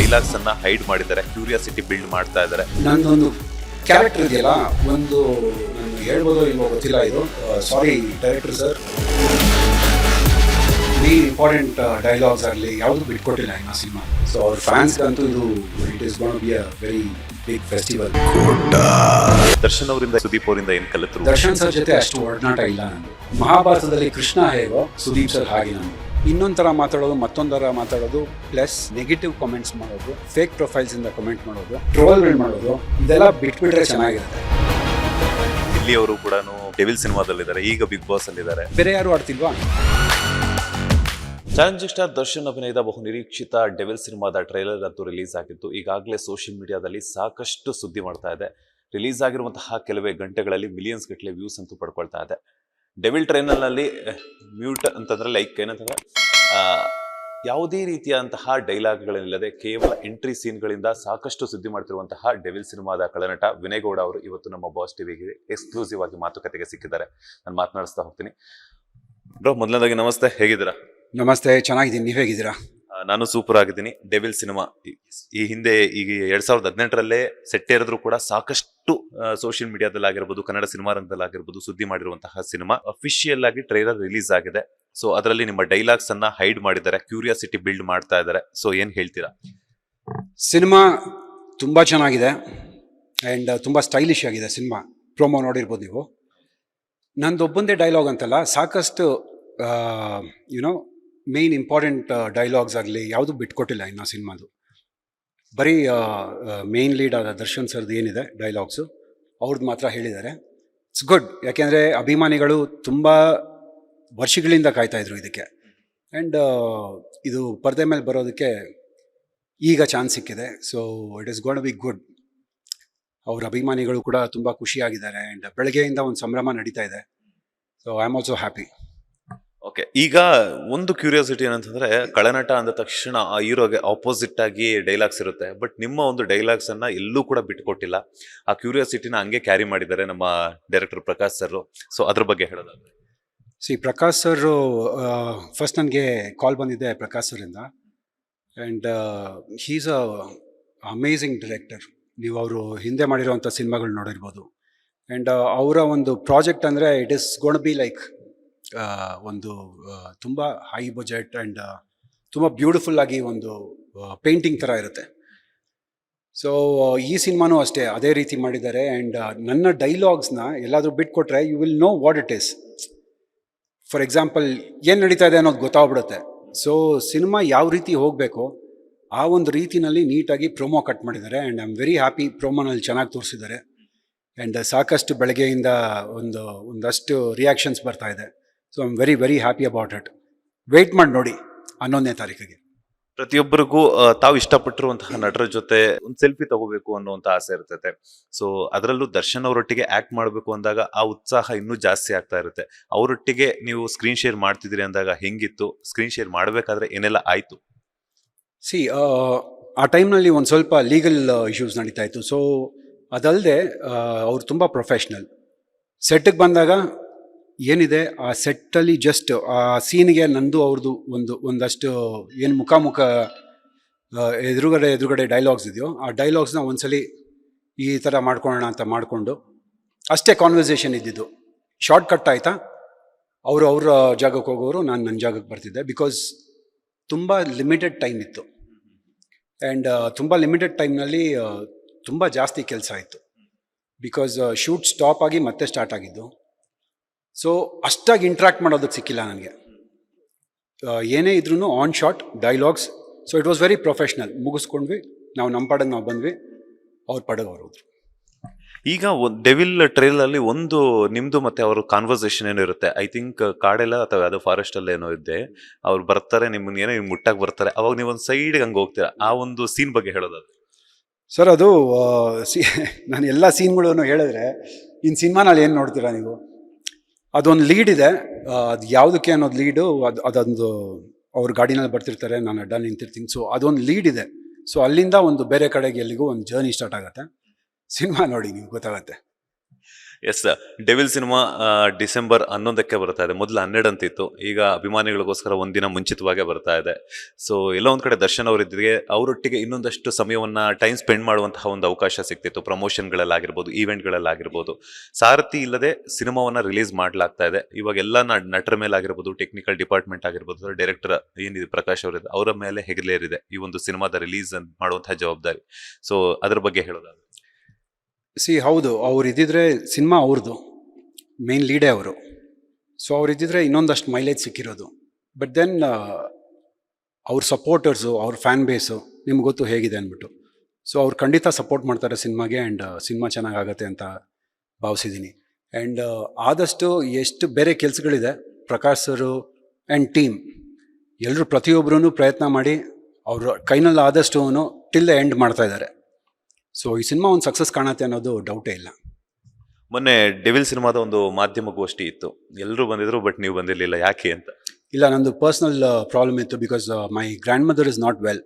Dialogues ಅನ್ನ hide ಮಾಡಿದ್ದಾರೆ, curiosity build ಮಾಡ್ತಾ ಇದ್ದಾರೆ. ನಂದೊಂದು ಕ್ಯಾರೆಕ್ಟರ್ ಇದೆಯಲ್ಲ, ಒಂದು ನಾನು ಹೇಳ್ಬೋದೋ ಇಲ್ವೋ ಗೊತ್ತಿಲ್ಲ, ಇದು ಸಾರಿ ಡೈರೆಕ್ಟರ್ ಸರ್, ಈ ಇಂಪಾರ್ಟೆಂಟ್ ಡೈಲಾಗ್ಸ್ ಆಗಲಿ ಯಾವುದು ಬಿಟ್ಕೊಟ್ಟಿಲ್ಲ ಇನ್ನು ಸಿನಿಮಾ. ಸೊ ಅವ್ರ ಫ್ಯಾನ್ಸ್ಗಂತೂ ಇದು it is gonna be a very big festival. Darshan ಅವರಿಂದ ಸುದೀಪ್ ಅವರಿಂದ ಏನ್ ಕಲಿತರು? ದರ್ಶನ್ ಸರ್ ಜೊತೆ ಅಷ್ಟು ಒಡನಾಟ ಇಲ್ಲ ನಂದು. ಮಹಾಭಾರತದಲ್ಲಿ ಕೃಷ್ಣ ಹೇಗೋ ಸುದೀಪ್ ಸರ್ ಹಾಗೆ ನಾನು. ಇನ್ನೊಂಥರ ಮಾತಾಡೋದು, ಮತ್ತೊಂದರ ಮಾತಾಡೋದು, ಪ್ಲಸ್ ನೆಗೆಟಿವ್ ಕಾಮೆಂಟ್ಸ್ ಮಾಡೋದು, ಫೇಕ್ ಪ್ರೊಫೈಲ್ಸ್ ಇಂದ ಕಮೆಂಟ್ ಮಾಡೋದು, ಟ್ರೋಲ್ಗಳು ಮಾಡೋದು, ಇದೆಲ್ಲ ಬಿಟ್ಬಿಟ್ರೆ ಚೆನ್ನಾಗಿರುತ್ತೆ. ಇಲ್ಲಿ ಅವರು ಕೂಡ ಡೆವಿಲ್ ಸಿನಿಮಾದಲ್ಲಿದ್ದಾರೆ, ಈಗ ಬಿಗ್ ಬಾಸ್ ಅಲ್ಲಿದ್ದಾರೆ. ಬೇರೆ ಯಾರು ಆಡ್ತಿಲ್ವಾ? ಚಾಲೆಂಜಿಂಗ್ ಸ್ಟಾರ್ ದರ್ಶನ್ ಅಭಿನಯದ ಬಹು ನಿರೀಕ್ಷಿತ ಡೆವಿಲ್ ಸಿನಿಮಾದ ಟ್ರೈಲರ್ ಅಂತೂ ರಿಲೀಸ್ ಆಗಿತ್ತು. ಈಗಾಗಲೇ ಸೋಷಿಯಲ್ ಮೀಡಿಯಾದಲ್ಲಿ ಸಾಕಷ್ಟು ಸುದ್ದಿ ಮಾಡ್ತಾ ಇದೆ. ರಿಲೀಸ್ ಆಗಿರುವಂತಹ ಕೆಲವೇ ಗಂಟೆಗಳಲ್ಲಿ ಮಿಲಿಯನ್ಸ್ ಗಟ್ಟಲೆ ವ್ಯೂಸ್ ಅಂತೂ ಪಡ್ಕೊಳ್ತಾ ಇದೆ. ಡೆವಿಲ್ ಟ್ರೈಲರ್ನಲ್ಲಿ ಮ್ಯೂಟ್ ಅಂತಂದ್ರೆ ಲೈಕ್ ಏನಂತಂದ್ರೆ ಯಾವುದೇ ರೀತಿಯಂತಹ ಡೈಲಾಗ್ಗಳಿಲ್ಲದೆ ಕೇವಲ ಎಂಟ್ರಿ ಸೀನ್ಗಳಿಂದ ಸಾಕಷ್ಟು ಸುದ್ದಿ ಮಾಡ್ತಿರುವಂತಹ ಡೆವಿಲ್ ಸಿನಿಮಾದ ಕಳನಟ ವಿನಯ್ ಗೌಡ ಅವರು ಇವತ್ತು ನಮ್ಮ ಬಾಸ್ ಟಿವಿಗೆ ಎಕ್ಸ್ಕ್ಲೂಸಿವ್ ಆಗಿ ಮಾತುಕತೆಗೆ ಸಿಕ್ಕಿದ್ದಾರೆ. ನಾನು ಮಾತನಾಡಿಸ್ತಾ ಹೋಗ್ತೀನಿ. ಬ್ರೋ, ಮೊದಲನೇದಾಗಿ ನಮಸ್ತೆ, ಹೇಗಿದ್ದೀರಾ? ನಮಸ್ತೆ, ಚೆನ್ನಾಗಿದ್ದೀನಿ. ನೀವು ಹೇಗಿದ್ದೀರಾ? ನಾನು ಸೂಪರ್ ಆಗಿದ್ದೀನಿ. ಡೆವಿಲ್ ಸಿನಿಮಾ ಈ ಹಿಂದೆ ಈಗ 2018ರಲ್ಲೇ ಸೆಟ್ ಏರಿದ್ರು ಕೂಡ ಸಾಕಷ್ಟು ಸೋಷಿಯಲ್ ಮೀಡಿಯಾದಲ್ಲಿ ಆಗಿರ್ಬೋದು, ಕನ್ನಡ ಸಿನಿಮಾ ರಂಗದಲ್ಲಿ ಆಗಿರ್ಬೋದು ಸುದ್ದಿ ಮಾಡಿರುವಂತಹ ಸಿನಿಮಾ ಅಫಿಷಿಯಲ್ ಆಗಿ ಟ್ರೈಲರ್ ರಿಲೀಸ್ ಆಗಿದೆ. ಸೊ ಅದರಲ್ಲಿ ನಿಮ್ಮ ಡೈಲಾಗ್ಸ್ ಅನ್ನ ಹೈಡ್ ಮಾಡಿದ್ದಾರೆ, ಕ್ಯೂರಿಯಾಸಿಟಿ ಬಿಲ್ಡ್ ಮಾಡ್ತಾ ಇದ್ದಾರೆ. ಸೊ ಏನ್ ಹೇಳ್ತೀರಾ? ಸಿನಿಮಾ ತುಂಬ ಚೆನ್ನಾಗಿದೆ ಆ್ಯಂಡ್ ತುಂಬ ಸ್ಟೈಲಿಶ್ ಆಗಿದೆ ಸಿನಿಮಾ. ಪ್ರೋಮೋ ನೋಡಿರ್ಬೋದು ನೀವು. ನಂದೊಬ್ಬಂದೇ ಡೈಲಾಗ್ ಅಂತಲ್ಲ, ಸಾಕಷ್ಟು ಯುನೋ ಮೇಯ್ನ್ ಇಂಪಾರ್ಟೆಂಟ್ ಡೈಲಾಗ್ಸ್ ಆಗಲಿ ಯಾವುದು ಬಿಟ್ಕೊಟ್ಟಿಲ್ಲ ಇನ್ನು ಸಿನಿಮಾದು. ಬರೀ ಮೇಯ್ನ್ ಲೀಡ್ ಆದ ದರ್ಶನ್ ಸರ್ದು ಏನಿದೆ ಡೈಲಾಗ್ಸು ಅವ್ರದ್ದು ಮಾತ್ರ ಹೇಳಿದ್ದಾರೆ. ಇಟ್ಸ್ ಗುಡ್, ಯಾಕೆಂದರೆ ಅಭಿಮಾನಿಗಳು ತುಂಬ ವರ್ಷಗಳಿಂದ ಕಾಯ್ತಾಯಿದ್ರು ಇದಕ್ಕೆ. ಆ್ಯಂಡ್ ಇದು ಪರದೆ ಮೇಲೆ ಬರೋದಕ್ಕೆ ಈಗ ಚಾನ್ಸ್ ಸಿಕ್ಕಿದೆ. So it is gonna be good. ಅವ್ರ ಅಭಿಮಾನಿಗಳು ಕೂಡ ತುಂಬ ಖುಷಿಯಾಗಿದ್ದಾರೆ ಆ್ಯಂಡ್ ಬೆಳಗ್ಗೆಯಿಂದ ಒಂದು ಸಂಭ್ರಮ ನಡೀತಾ ಇದೆ. So I am also happy. Okay, ಈಗ ಒಂದು ಕ್ಯೂರಿಯಾಸಿಟಿ ಏನಂತಂದ್ರೆ, ಕಳನಟ ಅಂದ ತಕ್ಷಣ ಆ ಹೀರೋಗೆ ಆಪೋಸಿಟ್ ಆಗಿ ಡೈಲಾಗ್ಸ್ ಇರುತ್ತೆ, ಬಟ್ ನಿಮ್ಮ ಒಂದು ಡೈಲಾಗ್ಸ್ ಅನ್ನ ಎಲ್ಲೂ ಕೂಡ ಬಿಟ್ಕೊಟ್ಟಿಲ್ಲ. ಆ ಕ್ಯೂರಿಯಾಸಿಟಿನ ಹಂಗೆ ಕ್ಯಾರಿ ಮಾಡಿದ್ದಾರೆ ನಮ್ಮ ಡೈರೆಕ್ಟರ್ ಪ್ರಕಾಶ್ ಸರ್. ಸೊ ಅದ್ರ ಬಗ್ಗೆ ಹೇಳೋದಾದ್ರೆ, ಪ್ರಕಾಶ್ ಸರ್ ಫಸ್ಟ್ ನನಗೆ ಕಾಲ್ ಬಂದಿದ್ದೆ ಪ್ರಕಾಶ್ ಸರಿಂದ. And he's a amazing director. ನೀವು ಅವರು ಹಿಂದೆ ಮಾಡಿರೋವಂಥ ಸಿನಿಮಾಗಳು ನೋಡಿರ್ಬೋದು. ಆ್ಯಂಡ್ ಅವರ ಒಂದು ಪ್ರಾಜೆಕ್ಟ್ ಅಂದರೆ it is gonna be like ಒಂದು ತುಂಬ ಹೈ ಬಜೆಟ್ ಆ್ಯಂಡ್ ತುಂಬ ಬ್ಯೂಟಿಫುಲ್ ಆಗಿ ಒಂದು ಪೇಂಟಿಂಗ್ ಥರ ಇರುತ್ತೆ. ಸೊ ಈ ಸಿನಿಮಾನೂ ಅಷ್ಟೇ ಅದೇ ರೀತಿ ಮಾಡಿದ್ದಾರೆ. ಆ್ಯಂಡ್ ನನ್ನ ಡೈಲಾಗ್ಸ್ನ ಎಲ್ಲಾದರೂ ಬಿಟ್ಕೊಟ್ರೆ you will know what it is. For example ಏನು ನಡೀತಾ ಇದೆ ಅನ್ನೋದು ಗೊತ್ತಾಗ್ಬಿಡುತ್ತೆ. ಸೊ ಸಿನಿಮಾ ಯಾವ ರೀತಿ ಹೋಗಬೇಕು ಆ ಒಂದು ರೀತಿನಲ್ಲಿ ನೀಟಾಗಿ ಪ್ರೋಮೋ ಕಟ್ ಮಾಡಿದ್ದಾರೆ. And I am very happy. ಪ್ರೋಮೋನಲ್ಲಿ ಚೆನ್ನಾಗಿ ತೋರಿಸಿದ್ದಾರೆ. ಆ್ಯಂಡ್ ಸಾಕಷ್ಟು ಬೆಳಗ್ಗೆಯಿಂದ ಒಂದಷ್ಟು ರಿಯಾಕ್ಷನ್ಸ್ ಬರ್ತಾ ಇದೆ. So I am very very happy about it. Wait ಮಾಡಿ ನೋಡಿ 11ನೇ ತಾರೀಕಿಗೆ. ಪ್ರತಿಯೊಬ್ಬರಿಗೂ ತಾವು ಇಷ್ಟಪಟ್ಟಿರುವಂತಹ ನಟರ ಜೊತೆ ಒಂದು ಸೆಲ್ಫಿ ತಗೋಬೇಕು ಅನ್ನುವಂತ ಆಸೆ ಇರ್ತೈತೆ. ಸೊ ಅದರಲ್ಲೂ ದರ್ಶನ್ ಅವರೊಟ್ಟಿಗೆ ಆಕ್ಟ್ ಮಾಡಬೇಕು ಅಂದಾಗ ಆ ಉತ್ಸಾಹ ಇನ್ನೂ ಜಾಸ್ತಿ ಆಗ್ತಾ ಇರುತ್ತೆ. ಅವರೊಟ್ಟಿಗೆ ನೀವು ಸ್ಕ್ರೀನ್ ಶೇರ್ ಮಾಡ್ತಿದ್ದೀರಿ ಅಂದಾಗ ಹೆಂಗಿತ್ತು? ಸ್ಕ್ರೀನ್ ಶೇರ್ ಮಾಡಬೇಕಾದ್ರೆ ಏನೆಲ್ಲ ಆಯ್ತು? ಆ ಟೈಮ್ನಲ್ಲಿ ಒಂದು ಸ್ವಲ್ಪ ಲೀಗಲ್ ಇಶ್ಯೂಸ್ ನಡೀತಾ ಇತ್ತು. ಸೊ ಅದಲ್ಲದೆ ಅವ್ರು ತುಂಬ ಪ್ರೊಫೆಷ್ನಲ್. ಸೆಟ್ಟಿಗೆ ಬಂದಾಗ ಏನಿದೆ ಆ ಸೆಟ್ಟಲ್ಲಿ ಜಸ್ಟ್ ಆ ಸೀನ್ಗೆ ನಂದು ಅವ್ರದ್ದು ಒಂದಷ್ಟು ಏನು ಮುಖಾಮುಖ ಎದುರುಗಡೆ ಡೈಲಾಗ್ಸ್ ಇದೆಯೋ ಆ ಡೈಲಾಗ್ಸ್ನ ಒಂದ್ಸಲಿ ಈ ಥರ ಮಾಡ್ಕೊಳ್ಳೋಣ ಅಂತ ಮಾಡಿಕೊಂಡು ಅಷ್ಟೇ ಕಾನ್ವರ್ಸೇಷನ್ ಇದ್ದಿದ್ದು. ಶಾರ್ಟ್ ಕಟ್ ಆಯಿತಾ, ಅವರು ಅವ್ರ ಜಾಗಕ್ಕೆ ಹೋಗೋರು, ನಾನು ನನ್ನ ಜಾಗಕ್ಕೆ ಬರ್ತಿದ್ದೆ. ಬಿಕಾಸ್ ತುಂಬ ಲಿಮಿಟೆಡ್ ಟೈಮ್ ಇತ್ತು. ಆ್ಯಂಡ್ ತುಂಬ ಲಿಮಿಟೆಡ್ ಟೈಮ್ನಲ್ಲಿ ತುಂಬ ಜಾಸ್ತಿ ಕೆಲಸ ಆಯಿತು. ಬಿಕಾಸ್ ಶೂಟ್ ಸ್ಟಾಪ್ ಆಗಿ ಮತ್ತೆ ಸ್ಟಾರ್ಟ್ ಆಗಿದ್ದು. ಸೊ ಅಷ್ಟಾಗಿ ಇಂಟ್ರ್ಯಾಕ್ಟ್ ಮಾಡೋದಕ್ಕೆ ಸಿಕ್ಕಿಲ್ಲ ನನಗೆ. ಏನೇ ಇದ್ರೂ on shot dialogues. So it was very professional. ಮುಗಿಸ್ಕೊಂಡ್ವಿ, ನಾವು ನಮ್ಮ ಪಾಡಿಗೆ ನಾವು ಬಂದ್ವಿ, ಅವ್ರ ಪಾಡಿಗೆ ಅವ್ರು ಹೋದ್ರು. ಈಗ ಡೆವಿಲ್ ಟ್ರೈಲರ್ ಅಲ್ಲಿ ಒಂದು ನಿಮ್ದು ಮತ್ತೆ ಅವ್ರ ಕಾನ್ವರ್ಸೇಷನ್ ಏನೋ ಇರುತ್ತೆ. ಐ ಥಿಂಕ್ ಕಾಡೆಲ್ಲ ಅಥವಾ ಅದು ಫಾರೆಸ್ಟ್ ಅಲ್ಲಿ ಏನೋ ಇದೆ. ಅವ್ರು ಬರ್ತಾರೆ, ನಿಮ್ಮನ್ನ ಏನೋ ಮುಟ್ಟಾಗಿ ಬರ್ತಾರೆ, ಅವಾಗ ನೀವು ಒಂದು ಸೈಡ್ಗೆ ಹಂಗೆ ಹೋಗ್ತೀರಾ. ಆ ಒಂದು ಸೀನ್ ಬಗ್ಗೆ ಹೇಳೋದಾದ್ರೆ ಸರ್, ಅದು ನಾನು ಎಲ್ಲ ಸೀನ್ಗಳನ್ನು ಹೇಳಿದ್ರೆ ಇನ್ನು ಸಿನಿಮಾನಲ್ಲಿ ಏನು ನೋಡ್ತೀರಾ ನೀವು? ಅದೊಂದು ಲೀಡ್ ಇದೆ. ಅದು ಯಾವುದಕ್ಕೆ ಅನ್ನೋದು ಲೀಡು, ಅದೊಂದು ಅವ್ರ ಗಾಡಿನಲ್ಲಿ ಬರ್ತಿರ್ತಾರೆ, ನಾನು ಅಡ್ಡ ನಿಂತಿರ್ತೀನಿ. ಸೊ ಅದೊಂದು ಲೀಡ್ ಇದೆ. ಸೊ ಅಲ್ಲಿಂದ ಒಂದು ಬೇರೆ ಕಡೆಗೆ ಎಲ್ಲಿಗೂ ಒಂದು ಜರ್ನಿ ಸ್ಟಾರ್ಟ್ ಆಗುತ್ತೆ. ಸಿನಿಮಾ ನೋಡಿ, ನೀವು ಗೊತ್ತಾಗತ್ತೆ. ಎಸ್, ಡೆವಿಲ್ ಸಿನಿಮಾ ಡಿಸೆಂಬರ್ 11ಕ್ಕೆ ಬರ್ತಾ ಇದೆ. ಮೊದಲು 12 ಅಂತಿತ್ತು, ಈಗ ಅಭಿಮಾನಿಗಳಿಗೋಸ್ಕರ ಒಂದಿನ ಮುಂಚಿತವಾಗೇ ಬರ್ತಾ ಇದೆ. ಸೊ ಎಲ್ಲೋ ಒಂದ್ ಕಡೆ ದರ್ಶನ್ ಅವರಿದ್ದಿಗೆ ಅವರೊಟ್ಟಿಗೆ ಇನ್ನೊಂದಷ್ಟು ಸಮಯವನ್ನ ಟೈಮ್ ಸ್ಪೆಂಡ್ ಮಾಡುವಂತಹ ಒಂದು ಅವಕಾಶ ಸಿಗ್ತಿತ್ತು. ಪ್ರಮೋಷನ್ಗಳಲ್ಲಾಗಿರ್ಬೋದು, ಈವೆಂಟ್ಗಳಲ್ಲಾಗಿರ್ಬೋದು. ಸಾರಥಿ ಇಲ್ಲದೆ ಸಿನಿಮಾವನ್ನ ರಿಲೀಸ್ ಮಾಡ್ಲಾಗ್ತಾ ಇದೆ. ಇವಾಗ ಎಲ್ಲ ನಟರ ಮೇಲೆ ಆಗಿರ್ಬೋದು, ಟೆಕ್ನಿಕಲ್ ಡಿಪಾರ್ಟ್ಮೆಂಟ್ ಆಗಿರ್ಬೋದು, ಡೈರೆಕ್ಟರ್ ಏನಿದೆ ಪ್ರಕಾಶ್ ಅವರಿದೆ, ಅವರ ಮೇಲೆ ಹೆಗಲೇರಿದೆ ಈ ಒಂದು ಸಿನಿಮಾದ ರಿಲೀಸ್ ಮಾಡುವಂತಹ ಜವಾಬ್ದಾರಿ. ಸೊ ಅದ್ರ ಬಗ್ಗೆ ಹೇಳೋದಾದ್ರೆ ಹೌದು, ಅವ್ರು ಇದ್ದಿದ್ರೆ ಸಿನಿಮಾ ಅವ್ರದ್ದು, ಮೇನ್ ಲೀಡೇ ಅವರು. ಸೊ ಅವ್ರು ಇದ್ದಿದ್ರೆ ಇನ್ನೊಂದಷ್ಟು ಮೈಲೇಜ್ ಸಿಕ್ಕಿರೋದು. ಬಟ್ ದೆನ್ ಅವ್ರ ಸಪೋರ್ಟರ್ಸು, ಅವ್ರ ಫ್ಯಾನ್ ಬೇಸು ನಿಮ್ಗೆ ಗೊತ್ತು ಹೇಗಿದೆ ಅಂದ್ಬಿಟ್ಟು. ಸೊ ಅವ್ರು ಖಂಡಿತ ಸಪೋರ್ಟ್ ಮಾಡ್ತಾರೆ ಸಿನಿಮಾಗೆ, ಆ್ಯಂಡ್ ಸಿನಿಮಾ ಚೆನ್ನಾಗಾಗತ್ತೆ ಅಂತ ಭಾವಿಸಿದ್ದೀನಿ. ಆ್ಯಂಡ್ ಆದಷ್ಟು ಎಷ್ಟು ಬೇರೆ ಕೆಲಸಗಳಿದೆ, ಪ್ರಕಾಶ್ ಸರು ಆ್ಯಂಡ್ ಟೀಮ್ ಎಲ್ಲರೂ ಪ್ರತಿಯೊಬ್ಬರೂ ಪ್ರಯತ್ನ ಮಾಡಿ ಅವ್ರ ಕೈನಲ್ಲಿ ಆದಷ್ಟು ಟಿಲ್ ದ ಎಂಡ್ ಮಾಡ್ತಾ ಇದ್ದಾರೆ. ಸೊ ಈ ಸಿನಿಮಾ ಒಂದು ಸಕ್ಸಸ್ ಕಾಣತ್ತೆ ಅನ್ನೋದು ಡೌಟೇ ಇಲ್ಲ. ಮೊನ್ನೆ ಡೆವಿಲ್ ಸಿನಿಮಾದ ಒಂದು ಮಾಧ್ಯಮ ಗೋಷ್ಠಿ ಇತ್ತು, ಎಲ್ಲರೂ ಬಂದಿದ್ರು ಬಟ್ ನೀವು ಬಂದಿರಲಿಲ್ಲ, ಯಾಕೆ ಅಂತ? ಇಲ್ಲ, ನಂದು ಪರ್ಸ್ನಲ್ ಪ್ರಾಬ್ಲಮ್ ಇತ್ತು. Because my grandmother is not well.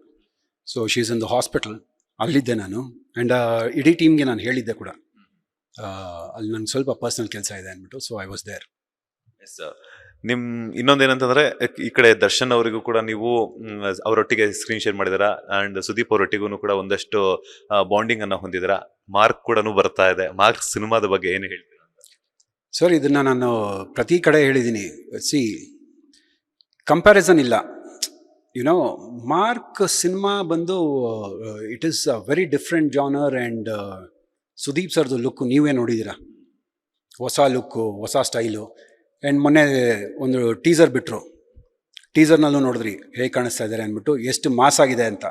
So she is in the hospital. ಅಲ್ಲಿದ್ದೆ ನಾನು. ಆ್ಯಂಡ್ ಇಡೀ ಟೀಮ್ಗೆ ನಾನು ಹೇಳಿದ್ದೆ ಕೂಡ, ಅಲ್ಲಿ ನನಗೆ ಸ್ವಲ್ಪ ಪರ್ಸ್ನಲ್ ಕೆಲಸ ಇದೆ ಅಂದ್ಬಿಟ್ಟು. So I was there. Yes, ನಿಮ್ ಇನ್ನೊಂದೇನಂತಂದ್ರೆ ಈ ಕಡೆ ದರ್ಶನ್ ಅವರಿಗೂ ಕೂಡ ನೀವು ಅವರೊಟ್ಟಿಗೆ ಸ್ಕ್ರೀನ್ ಶೇರ್ ಮಾಡಿದಾರ, ಅಂಡ್ ಸುದೀಪ್ ಅವರೊಟ್ಟಿಗೂ ಕೂಡ ಒಂದಷ್ಟು ಬಾಂಡಿಂಗ್ ಅನ್ನ ಹೊಂದಿದಾರ. ಮಾರ್ಕ್ ಕೂಡ ಬರ್ತಾ ಇದೆ. ಮಾರ್ಕ್ ಸಿನಿಮಾದ ಬಗ್ಗೆ ಏನು ಹೇಳ್ತೀರಾ? ಸರ್, ಇದನ್ನ ನಾನು ಪ್ರತಿ ಕಡೆ ಹೇಳಿದ್ದೀನಿ. ಕಂಪ್ಯಾರಿಸನ್ ಇಲ್ಲ. ಯುನೋ, ಮಾರ್ಕ್ ಸಿನಿಮಾ ಬಂದು it is a very different genre. And Sudeep ಸರ್ದು ಲುಕ್ ನೀವೇ ನೋಡಿದ್ದೀರಾ, ಹೊಸ ಲುಕ್ಕು, ಹೊಸ ಸ್ಟೈಲು. ಆ್ಯಂಡ್ ಮೊನ್ನೆ ಒಂದು ಟೀಸರ್ ಬಿಟ್ಟರು, ಟೀಸರ್ನಲ್ಲೂ ನೋಡಿದ್ರಿ ಹೇಗೆ ಕಾಣಿಸ್ತಾ ಇದ್ದಾರೆ ಅಂದ್ಬಿಟ್ಟು, ಎಷ್ಟು ಮಾಸ್ ಆಗಿದೆ ಅಂತ.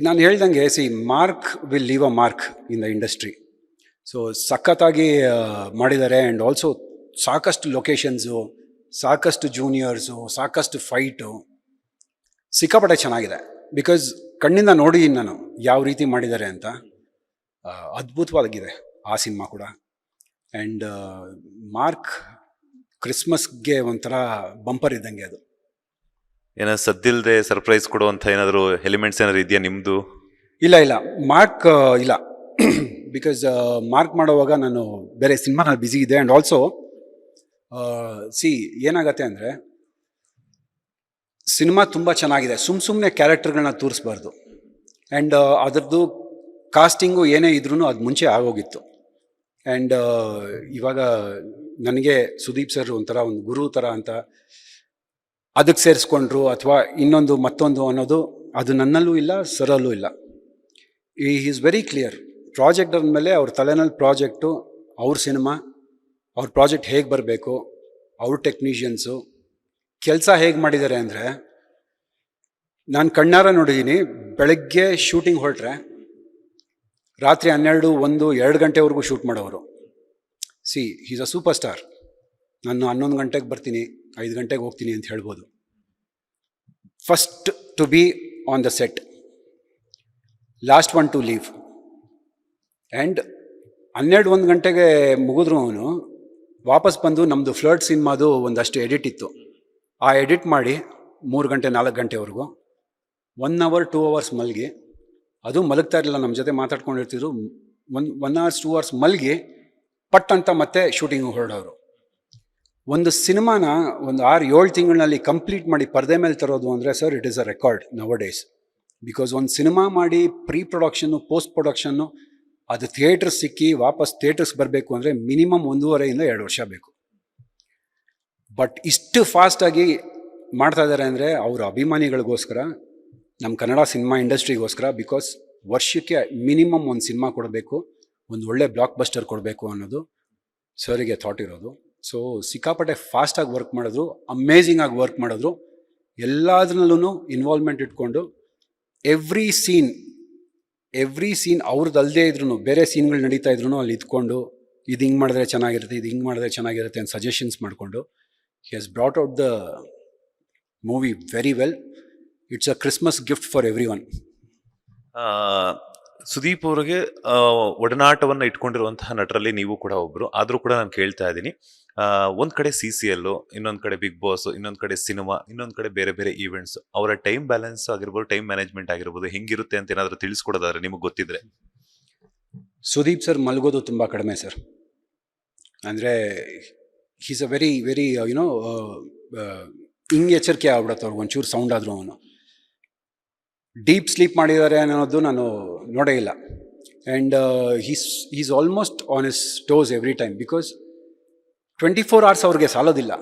ನಾನು ಹೇಳ್ದಂಗೆ mark will leave a mark in the industry. So ಸಖತ್ತಾಗಿ ಮಾಡಿದ್ದಾರೆ. ಆ್ಯಂಡ್ ಆಲ್ಸೋ ಸಾಕಷ್ಟು ಲೊಕೇಶನ್ಸು, ಸಾಕಷ್ಟು ಜೂನಿಯರ್ಸು, ಸಾಕಷ್ಟು ಫೈಟು, ಸಿಕ್ಕಾಪಟ್ಟೆ ಚೆನ್ನಾಗಿದೆ. ಬಿಕಾಸ್ ಕಣ್ಣಿಂದ ನೋಡಿದ್ದೀನಿ ನಾನು ಯಾವ ರೀತಿ ಮಾಡಿದ್ದಾರೆ ಅಂತ. ಅದ್ಭುತವಾಗಿದೆ ಆ ಸಿನಿಮಾ ಕೂಡ. ಆ್ಯಂಡ್ ಮಾರ್ಕ್ ಕ್ರಿಸ್ಮಸ್ಗೆ ಒಂಥರ ಬಂಪರ್ ಇದ್ದಂಗೆ ಅದು. ಏನೋ ಸದ್ದಿಲ್ದೆ ಸರ್ಪ್ರೈಸ್ ಕೊಡುವಂಥ ಏನಾದರೂ ಎಲಿಮೆಂಟ್ಸ್ ಏನಾದ್ರು ಇದೆಯಾ ನಿಮ್ಮದು? ಇಲ್ಲ, ಮಾರ್ಕ್ ಇಲ್ಲ. ಬಿಕಾಸ್ ಮಾರ್ಕ್ ಮಾಡೋವಾಗ ನಾನು ಬೇರೆ ಸಿನಿಮಾನಲ್ಲಿ ಬ್ಯುಸಿ ಇದೆ. ಆ್ಯಂಡ್ ಆಲ್ಸೋ ಏನಾಗತ್ತೆ ಅಂದರೆ, ಸಿನಿಮಾ ತುಂಬ ಚೆನ್ನಾಗಿದೆ, ಸುಮ್ಮನೆ ಕ್ಯಾರೆಕ್ಟರ್ಗಳನ್ನ ತೋರಿಸ್ಬಾರ್ದು. ಆ್ಯಂಡ್ ಅದರದ್ದು ಕಾಸ್ಟಿಂಗು ಏನೇ ಇದ್ರೂ ಅದು ಮುಂಚೆ ಆಗೋಗಿತ್ತು. ಆ್ಯಂಡ್ ಇವಾಗ ನನಗೆ ಸುದೀಪ್ ಸರ್ ಒಂಥರ ಒಂದು ಗುರು ಥರ ಅಂತ ಅದಕ್ಕೆ ಸೇರಿಸ್ಕೊಂಡ್ರು ಅಥವಾ ಇನ್ನೊಂದು ಮತ್ತೊಂದು ಅನ್ನೋದು ಅದು ನನ್ನಲ್ಲೂ ಇಲ್ಲ, ಸರಲ್ಲೂ ಇಲ್ಲ. ಈ ಈಸ್ ವೆರಿ ಕ್ಲಿಯರ್. ಪ್ರಾಜೆಕ್ಟ್ ಅಂದಮೇಲೆ ಅವ್ರ ತಲೆನಲ್ಲಿ ಪ್ರಾಜೆಕ್ಟು, ಅವ್ರ ಸಿನಿಮಾ, ಅವ್ರ ಪ್ರಾಜೆಕ್ಟ್ ಹೇಗೆ ಬರಬೇಕು, ಅವ್ರ ಟೆಕ್ನಿಷಿಯನ್ಸು ಕೆಲಸ ಹೇಗೆ ಮಾಡಿದ್ದಾರೆ ಅಂದರೆ, ನಾನು ಕಣ್ಣಾರ ನೋಡಿದ್ದೀನಿ. ಬೆಳಗ್ಗೆ ಶೂಟಿಂಗ್ ಹೊರಟ್ರೆ ರಾತ್ರಿ 12, 1, 2 ಗಂಟೆವರೆಗೂ ಶೂಟ್ ಮಾಡೋರು. Is a super star. ನಾನು 11 ಗಂಟೆಗೆ ಬರ್ತೀನಿ, 5 ಗಂಟೆಗೆ ಹೋಗ್ತೀನಿ ಅಂತ ಹೇಳ್ಬೋದು. First to be on the set, last one to leave. And 12, 1 ಗಂಟೆಗೆ ಮುಗಿದ್ರು ಅವನು ವಾಪಸ್ ಬಂದು ನಮ್ಮದು ಫ್ಲರ್ಟ್ ಸಿನಿಮಾದು ಒಂದಷ್ಟು ಎಡಿಟ್ ಇತ್ತು, ಆ ಎಡಿಟ್ ಮಾಡಿ 3 ಗಂಟೆ 4 ಗಂಟೆವರೆಗೂ 1 ಅವರ್ 2 ಅವರ್ಸ್ ಮಲಗಿ, ಅದು ಮಲಗ್ತಾ ಇರಲಿಲ್ಲ, ನಮ್ಮ ಜೊತೆ ಮಾತಾಡ್ಕೊಂಡಿರ್ತಿದ್ರು. 1 ಅವರ್ಸ್ 2 ಅವರ್ಸ್ ಮಲಗಿ ಪಟ್ ಅಂತ ಮತ್ತೆ ಶೂಟಿಂಗ್ ಹೊರಡೋರು. ಒಂದು ಸಿನಿಮಾನ ಒಂದು 6-7 ತಿಂಗಳಲ್ಲಿ ಕಂಪ್ಲೀಟ್ ಮಾಡಿ ಪರದೆ ಮೇಲೆ ತರೋದು ಅಂದರೆ sir, it is a record ನವ ಡೇಸ್. ಬಿಕಾಸ್ ಒಂದು ಸಿನಿಮಾ ಮಾಡಿ ಪ್ರೀ ಪ್ರೊಡಕ್ಷನ್ನು, ಪೋಸ್ಟ್ ಪ್ರೊಡಕ್ಷನ್ನು, ಅದು ಥಿಯೇಟರ್ಸ್ ಸಿಕ್ಕಿ ವಾಪಸ್ ಥಿಯೇಟರ್ಸ್ ಬರಬೇಕು ಅಂದರೆ ಮಿನಿಮಮ್ 1.5 ಇಂದ 2 ವರ್ಷ ಬೇಕು. ಬಟ್ ಇಷ್ಟು ಫಾಸ್ಟಾಗಿ ಮಾಡ್ತಾ ಇದ್ದಾರೆ ಅಂದರೆ ಅವ್ರ ಅಭಿಮಾನಿಗಳಿಗೋಸ್ಕರ, ನಮ್ಮ ಕನ್ನಡ ಸಿನಿಮಾ ಇಂಡಸ್ಟ್ರಿಗೋಸ್ಕರ. ಬಿಕಾಸ್ ವರ್ಷಕ್ಕೆ ಮಿನಿಮಮ್ ಒಂದು ಸಿನಿಮಾ ಕೊಡಬೇಕು, ಒಂದು ಒಳ್ಳೆ ಬ್ಲಾಕ್ ಬಸ್ಟರ್ ಕೊಡಬೇಕು ಅನ್ನೋದು ಸರಿಗೆ ಥಾಟ್ ಇರೋದು. ಸೊ ಸಿಕ್ಕಾಪಟ್ಟೆ ಫಾಸ್ಟಾಗಿ ವರ್ಕ್ ಮಾಡಿದ್ರು, ಅಮೇಝಿಂಗ್ ಆಗಿ ವರ್ಕ್ ಮಾಡಿದ್ರು. ಎಲ್ಲದರಲ್ಲೂ ಇನ್ವಾಲ್ವ್ಮೆಂಟ್ ಇಟ್ಕೊಂಡು ಎವ್ರಿ ಸೀನ್ ಅವ್ರದ್ದು ಅಲ್ಲದೆ ಇದ್ರೂ, ಬೇರೆ ಸೀನ್ಗಳು ನಡೀತಾ ಇದ್ರು ಅಲ್ಲಿ ಇದ್ಕೊಂಡು, ಇದು ಹಿಂಗೆ ಮಾಡಿದ್ರೆ ಚೆನ್ನಾಗಿರುತ್ತೆ, ಇದು ಹಿಂಗೆ ಮಾಡಿದ್ರೆ ಚೆನ್ನಾಗಿರುತ್ತೆ ಅಂತ ಸಜೆಷನ್ಸ್ ಮಾಡಿಕೊಂಡು he has brought out the movie very well. It's a Christmas gift for every one. Sudeep ಅವರಿಗೆ ಒಡನಾಟವನ್ನು ಇಟ್ಕೊಂಡಿರುವಂತಹ ನಟರಲ್ಲಿ ನೀವು ಕೂಡ ಒಬ್ರು. ಆದ್ರೂ ಕೂಡ ನಾನು ಕೇಳ್ತಾ ಇದ್ದೀನಿ, ಒಂದ್ ಕಡೆ CCL, ಇನ್ನೊಂದ್ ಕಡೆ ಬಿಗ್ ಬಾಸ್, ಇನ್ನೊಂದ್ ಕಡೆ ಸಿನಿಮಾ, ಇನ್ನೊಂದ್ ಕಡೆ ಬೇರೆ ಬೇರೆ ಈವೆಂಟ್ಸ್, ಅವರ ಟೈಮ್ ಬ್ಯಾಲೆನ್ಸ್ ಆಗಿರ್ಬೋದು, ಟೈಮ್ ಮ್ಯಾನೇಜ್ಮೆಂಟ್ ಆಗಿರ್ಬೋದು, ಹೆಂಗಿರುತ್ತೆ ಅಂತ ಏನಾದ್ರು ತಿಳಿಸ್ಕೊಡೋದಾದ್ರೆ ನಿಮಗೆ ಗೊತ್ತಿದ್ರೆ. ಸುದೀಪ್ ಸರ್ ಮಲಗೋದು ತುಂಬ ಕಡಿಮೆ ಸರ್. ಅಂದರೆ is a very very you know ಹಿಂಗೆ ಎಚ್ಚರಿಕೆ ಆಗ್ಬಿಡತ್ತೆ ಅವ್ರಿಗೆ ಒಂಚೂರು ಸೌಂಡ್ ಆದರೂ ಅವನು ಡೀಪ್ ಸ್ಲೀಪ್ ಮಾಡಿದ್ದಾರೆ ಅನ್ನೋದು ನಾನು ನೋಡೇ ಇಲ್ಲ. And is almost on his toes every time because 24 hours ಅವ್ರಿಗೆ ಸಾಲೋದಿಲ್ಲ.